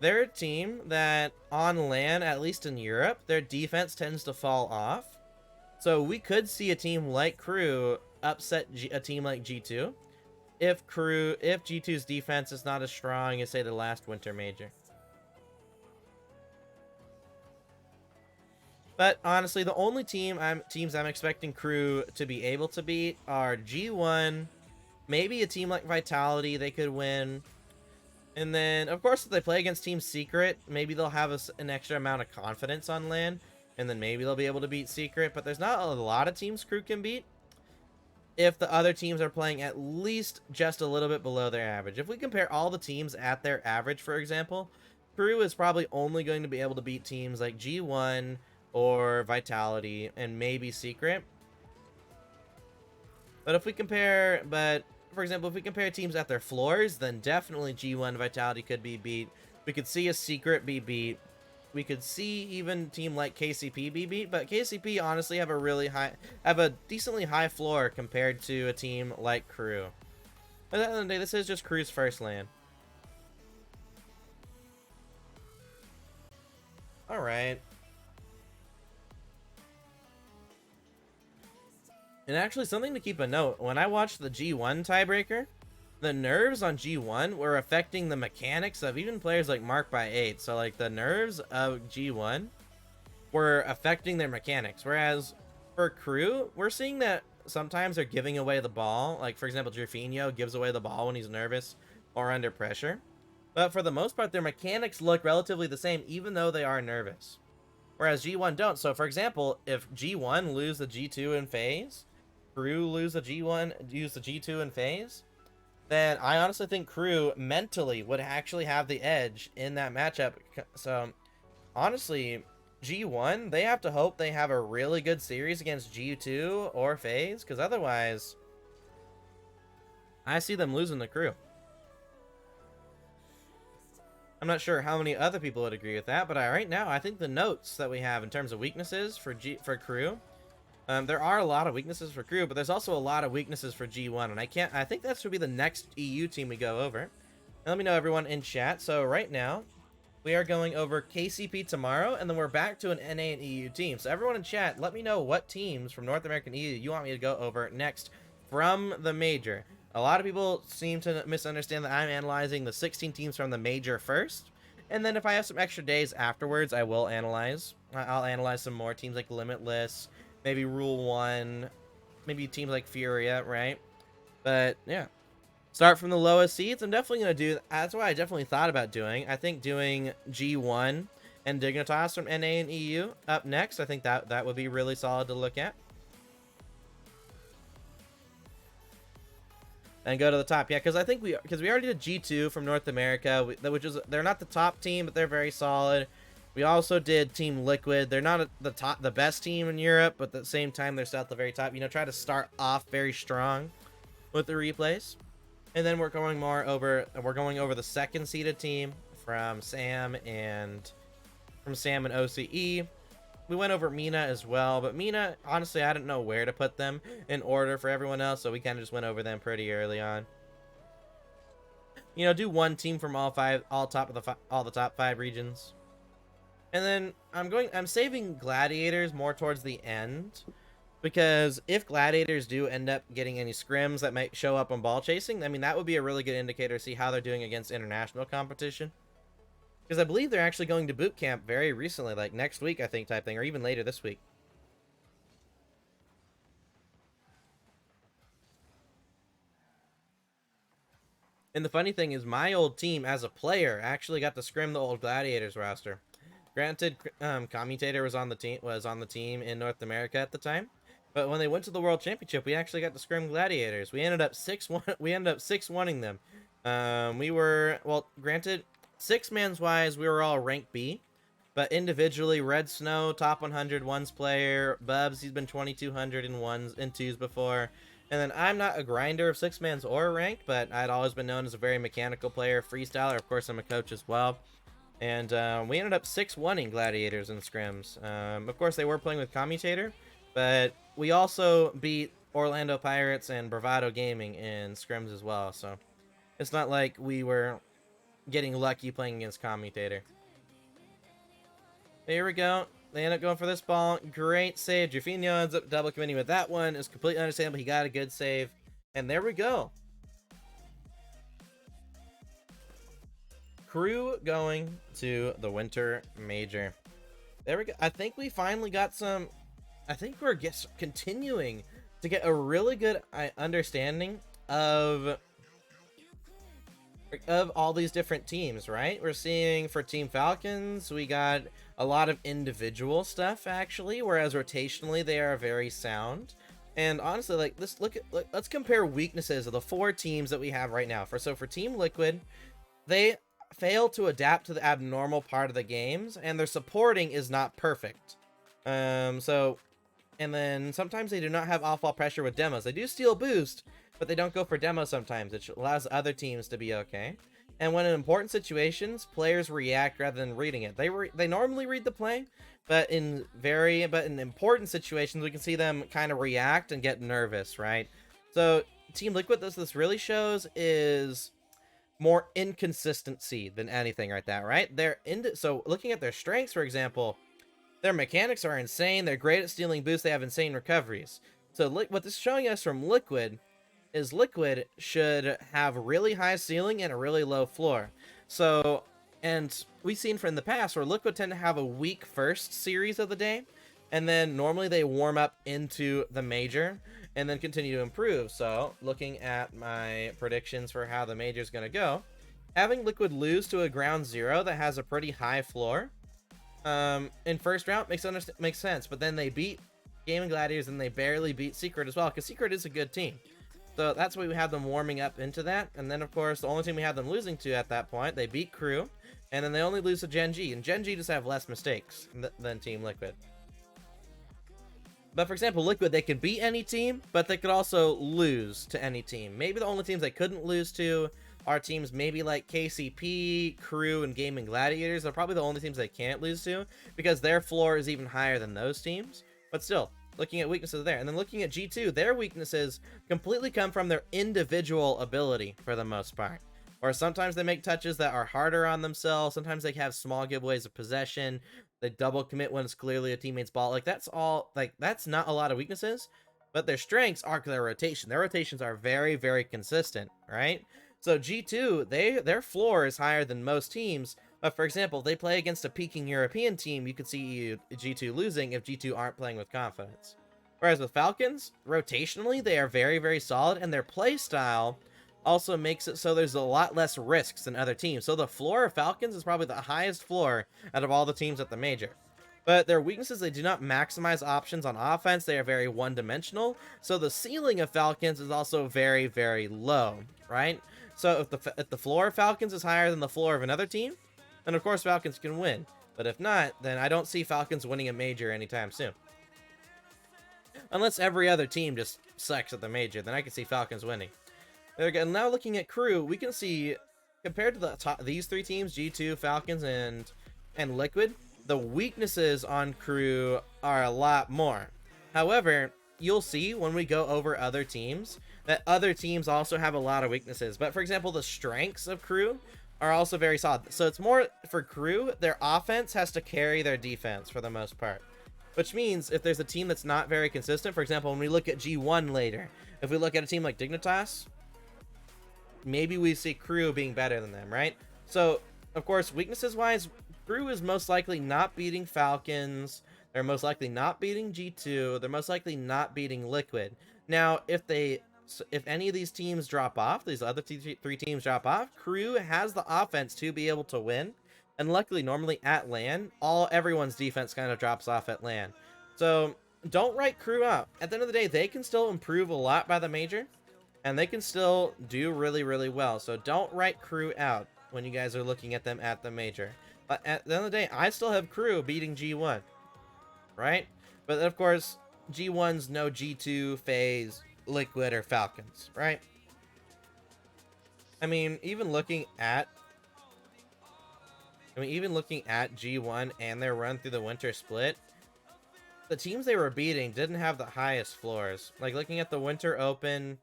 they're a team that on LAN, at least in Europe, their defense tends to fall off. So we could see a team like Crew upset a team like G2 if G2's defense is not as strong as, say, the last Winter Major. But honestly, the only teams I'm expecting Crew to be able to beat are G1, maybe a team like Vitality they could win. And then, of course, if they play against Team Secret, maybe they'll have an extra amount of confidence on LAN. And then maybe they'll be able to beat Secret. But there's not a lot of teams Crew can beat if the other teams are playing at least just a little bit below their average. If we compare all the teams at their average, for example, Crew is probably only going to be able to beat teams like G1 or Vitality and maybe Secret. But if we compare, for example, if we compare teams at their floors, then definitely G1 Vitality could be beat. We could see a Secret be beat. We could see even a team like KCP be beat, but KCP honestly have a decently high floor compared to a team like Crew. But at the end of the day, this is just Crew's first LAN. Alright. And actually, something to keep a note, when I watched the G1 tiebreaker, the nerves on G1 were affecting the mechanics of even players like Mark by 8. So, like, the nerves of G1 were affecting their mechanics. Whereas, for Crew, we're seeing that sometimes they're giving away the ball. Like, for example, Jerfinho gives away the ball when he's nervous or under pressure. But for the most part, their mechanics look relatively the same, even though they are nervous. Whereas G1 don't. So, for example, if G1 lose the G2 in phase, Crew lose the G1, use the G2 in phase, then I honestly think Crew mentally would actually have the edge in that matchup. So, honestly, G1, they have to hope they have a really good series against G2 or phase, because otherwise, I see them losing the Crew. I'm not sure how many other people would agree with that, but right now, I think the notes that we have in terms of weaknesses for Crew, there are a lot of weaknesses for Crew, but there's also a lot of weaknesses for G1, and I think that should be the next EU team we go over. And let me know, everyone in chat. So right now, we are going over KCP tomorrow, and then we're back to an NA and EU team. So everyone in chat, let me know what teams from North American EU you want me to go over next from the major. A lot of people seem to misunderstand that I'm analyzing the 16 teams from the major first, and then if I have some extra days afterwards, I will analyze. I'll analyze some more teams like Limitless, maybe Rule 1, maybe teams like Furia, right? But, yeah. Start from the lowest seeds. I'm definitely going to do... That's what I definitely thought about doing. I think doing G1 and Dignitas from NA and EU up next. I think that would be really solid to look at. And go to the top. Yeah, because I think we already did G2 from North America, which is... They're not the top team, but they're very solid. We also did Team Liquid. They're not the best team in Europe, but at the same time, they're still at the very top. You know, try to start off very strong with the replays. And then we're going over the second seeded team from Sam and OCE. We went over Mina as well, but Mina, honestly, I didn't know where to put them in order for everyone else, so we kind of just went over them pretty early on. You know, do one team from all the top 5 regions. And then I'm saving Gladiators more towards the end, because if Gladiators do end up getting any scrims that might show up on ball chasing, I mean, that would be a really good indicator to see how they're doing against international competition. Because I believe they're actually going to boot camp very recently, like next week, I think, type thing, or even later this week. And the funny thing is, my old team as a player actually got to scrim the old Gladiators roster. Granted, Commutator was on the team in North America at the time, but when they went to the World Championship, we actually got to scrim Gladiators. We ended up 6-1. We ended up 6-1ing them. We were, well, granted, 6-mans wise, we were all rank B, but individually, Red Snow, top 100 ones player. Bubs, he's been 2200 in ones and twos before. And then I'm not a grinder of 6-mans or ranked, but I'd always been known as a very mechanical player, freestyler. Of course, I'm a coach as well. And we ended up 6-1ing Gladiators in scrims. Of course, they were playing with Commutator, but we also beat Orlando Pirates and Bravado Gaming in scrims as well. So it's not like we were getting lucky playing against Commutator. There we go. They end up going for this ball. Great save. Jerfinho ends up double committing with that one. It's completely understandable. He got a good save. And there we go. Crew going to the Winter Major. There we go. I think we finally got some... I think we're continuing to get a really good understanding of all these different teams, right? We're seeing for Team Falcons, we got a lot of individual stuff, actually, whereas rotationally, they are very sound. And honestly, like, let's compare weaknesses of the 4 teams that we have right now. For Team Liquid, they fail to adapt to the abnormal part of the games, and their supporting is not perfect. And then sometimes they do not have off-ball pressure with demos. They do steal boost, but they don't go for demos sometimes, which allows other teams to be okay. And when in important situations, players react rather than reading it. They normally read the play, but in important situations, we can see them kind of react and get nervous, right? So Team Liquid, this really shows is more inconsistency than anything right there, right? So looking at their strengths, for example, their mechanics are insane. They're great at stealing boosts. They have insane recoveries. So what this is showing us from Liquid is Liquid should have really high ceiling and a really low floor. So, and we've seen from the past where Liquid tend to have a weak first series of the day, and then normally they warm up into the major and then continue to improve. So, looking at my predictions for how the major is going to go, having Liquid lose to a ground zero that has a pretty high floor in first round makes sense, but then they beat Gaming Gladiators and they barely beat Secret as well, because Secret is a good team. So that's why we have them warming up into that. And then, of course, the only team we had them losing to at that point, they beat Crew, and then they only lose to Gen G, and Gen G just have less mistakes than Team Liquid. But for example, Liquid, they can beat any team, but they could also lose to any team. Maybe the only teams they couldn't lose to are teams maybe like KCP, Crew, and Gaming Gladiators. They're probably the only teams they can't lose to, because their floor is even higher than those teams. But still, looking at weaknesses there. And then looking at G2, their weaknesses completely come from their individual ability for the most part. Or sometimes they make touches that are harder on themselves. Sometimes they have small giveaways of possession. They double commit when it's clearly a teammate's ball. Like, that's all, like, that's not a lot of weaknesses. But their strengths are their rotation. Their rotations are very, very consistent, right? So G2, their floor is higher than most teams. But for example, if they play against a peaking European team, you could see G2 losing if G2 aren't playing with confidence. Whereas with Falcons, rotationally, they are very, very solid, and their play style also makes it so there's a lot less risks than other teams. So the floor of Falcons is probably the highest floor out of all the teams at the major. But their weaknesses, they do not maximize options on offense. They are very one-dimensional. So the ceiling of Falcons is also very, very low, right? So if the floor of Falcons is higher than the floor of another team, then of course Falcons can win. But if not, then I don't see Falcons winning a major anytime soon. Unless every other team just sucks at the major, then I can see Falcons winning. There we go. Now looking at Crew, we can see, compared to the these three teams, G2, Falcons, and Liquid, the weaknesses on Crew are a lot more. However, you'll see when we go over other teams that other teams also have a lot of weaknesses. But for example, the strengths of Crew are also very solid. So it's more for Crew, their offense has to carry their defense for the most part. Which means if there's a team that's not very consistent, for example, when we look at G1 later, if we look at a team like Dignitas, maybe we see Crew being better than them, right? So, of course, weaknesses-wise, Crew is most likely not beating Falcons. They're most likely not beating G2. They're most likely not beating Liquid. Now, if any of these teams drop off, these other three teams drop off, Crew has the offense to be able to win. And luckily, normally at LAN, everyone's defense kind of drops off at LAN. So don't write Crew out. At the end of the day, they can still improve a lot by the major, and they can still do really, really well. So don't write Crew out when you guys are looking at them at the major. But at the end of the day, I still have Crew beating G1, right? But of course, G1's no G2, FaZe, Liquid, or Falcons, right? I mean, even looking at G1 and their run through the winter split, the teams they were beating didn't have the highest floors. Like, looking at the Winter Open,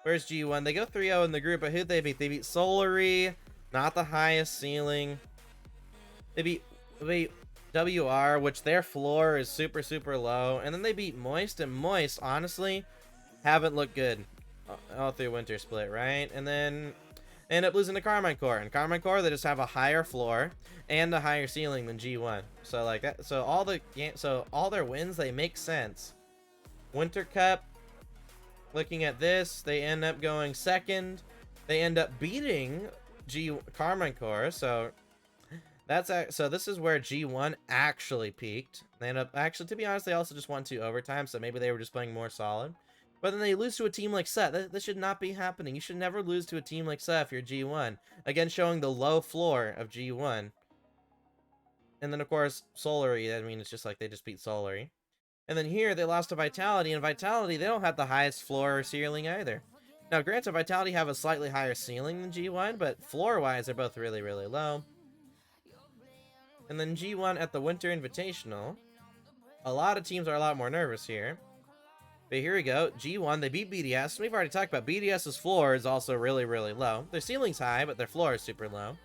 where's G1? They go 3-0 in the group, but who'd they beat? They beat Solary, not the highest ceiling. They beat WR, which their floor is super, super low. And then they beat Moist, and Moist, honestly, haven't looked good all through winter split, right? And then end up losing to Carmine Core. And Carmine Core, they just have a higher floor and a higher ceiling than G1. So like that, so all their wins, they make sense. Winter Cup, looking at this, they end up going second. They end up beating Carmine Core. So this is where G1 actually peaked. They end up actually, to be honest, they also just won 2 overtime, so maybe they were just playing more solid. But then they lose to a team like Set. This should not be happening. You should never lose to a team like Set if you're G1. Again, showing the low floor of G1. And then, of course, Solary. I mean, it's just like they just beat Solary. And then here, they lost to Vitality. And Vitality, they don't have the highest floor or ceiling either. Now, granted, Vitality have a slightly higher ceiling than G1, but floor-wise, they're both really, really low. And then G1 at the Winter Invitational. A lot of teams are a lot more nervous here. But here we go. G1, they beat BDS. We've already talked about BDS's floor is also really, really low. Their ceiling's high, but their floor is super low.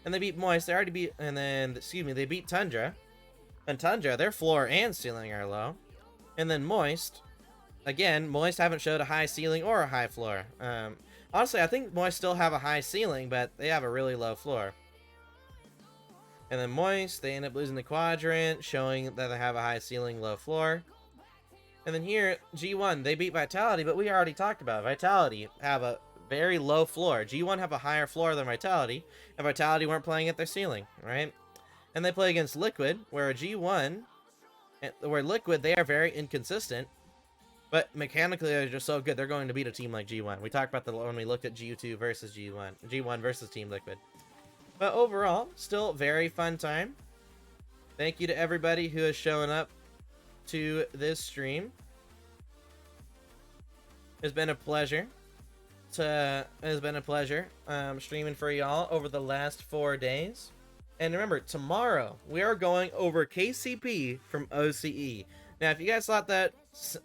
And they beat Moist. They already beat, and then, excuse me, they beat Tundra. And Tundra, their floor and ceiling are low. And then Moist, again, Moist haven't showed a high ceiling or a high floor. Honestly, I think Moist still have a high ceiling, but they have a really low floor. And then Moist, they end up losing the quadrant, showing that they have a high ceiling, low floor. And then here, G1, they beat Vitality, but we already talked about it. Vitality have a very low floor. G1 have a higher floor than Vitality, and Vitality weren't playing at their ceiling, right? And they play against Liquid, where G1, where Liquid, they are very inconsistent, but mechanically they're just so good, they're going to beat a team like G1. We talked about that when we looked at G2 versus G1, G1 versus Team Liquid. But overall, still very fun time. Thank you to everybody who has shown up to this stream. It's been a pleasure. Streaming for y'all over the last 4 days. And remember, tomorrow we are going over KCP from OCE. Now, if you guys thought that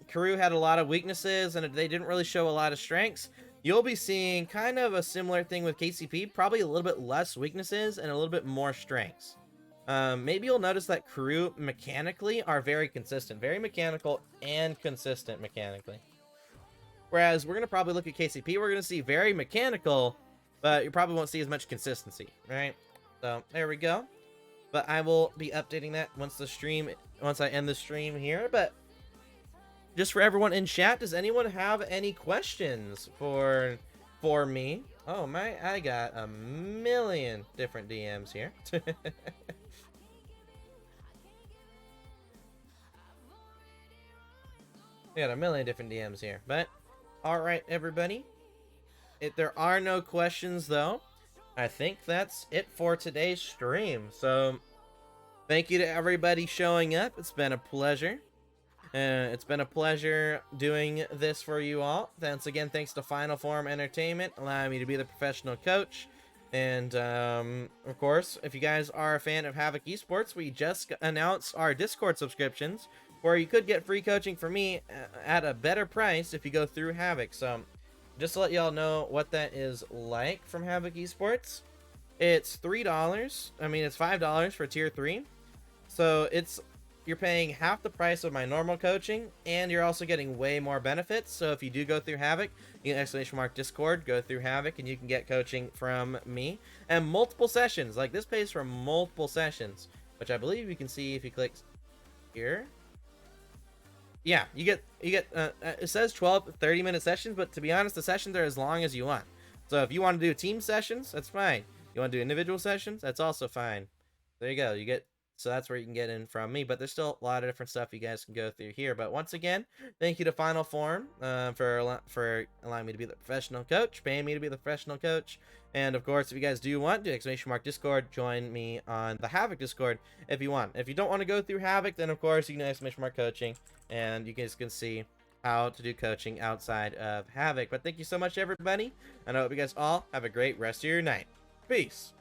Karoo had a lot of weaknesses and they didn't really show a lot of strengths, you'll be seeing kind of a similar thing with KCP, probably a little bit less weaknesses and a little bit more strengths. Maybe you'll notice that Karoo mechanically are very consistent, very mechanical and consistent mechanically. Whereas we're going to probably look at KCP, we're going to see very mechanical, but you probably won't see as much consistency, right? So there we go. But I will be updating that once I end the stream here. But just for everyone in chat, does anyone have any questions for me? Oh my, I got a million different DMs here. We got a million different DMs here, but all right, everybody. If there are no questions, though, I think that's it for today's stream. So thank you to everybody showing up. It's been a pleasure. It's been a pleasure doing this for you all. Once again, thanks to Final Form Entertainment, allowing me to be the professional coach. And, of course, if you guys are a fan of Havok Esports, we just announced our Discord subscriptions, where you could get free coaching from me at a better price if you go through Havok. So, just to let y'all know what that is like from Havok Esports, it's $3. I mean, it's $5 for Tier 3. So, you're paying half the price of my normal coaching, and you're also getting way more benefits. So if you do go through Havok, you can ! Discord, go through Havok, and you can get coaching from me. And multiple sessions. Like, this pays for multiple sessions, which I believe you can see if you click here. Yeah, you get it says 12 30-minute sessions, but to be honest, the sessions are as long as you want. So if you want to do team sessions, that's fine. You want to do individual sessions, that's also fine. There you go. So that's where you can get in from me, but there's still a lot of different stuff you guys can go through here. But once again, thank you to Final Form for allowing me to be the professional coach, paying me to be the professional coach. And of course, if you guys do want to, ! Discord, join me on the Havok Discord if you want. If you don't want to go through Havok, then of course you can ! Coaching, and you guys can see how to do coaching outside of Havok. But thank you so much, everybody, and I hope you guys all have a great rest of your night. Peace.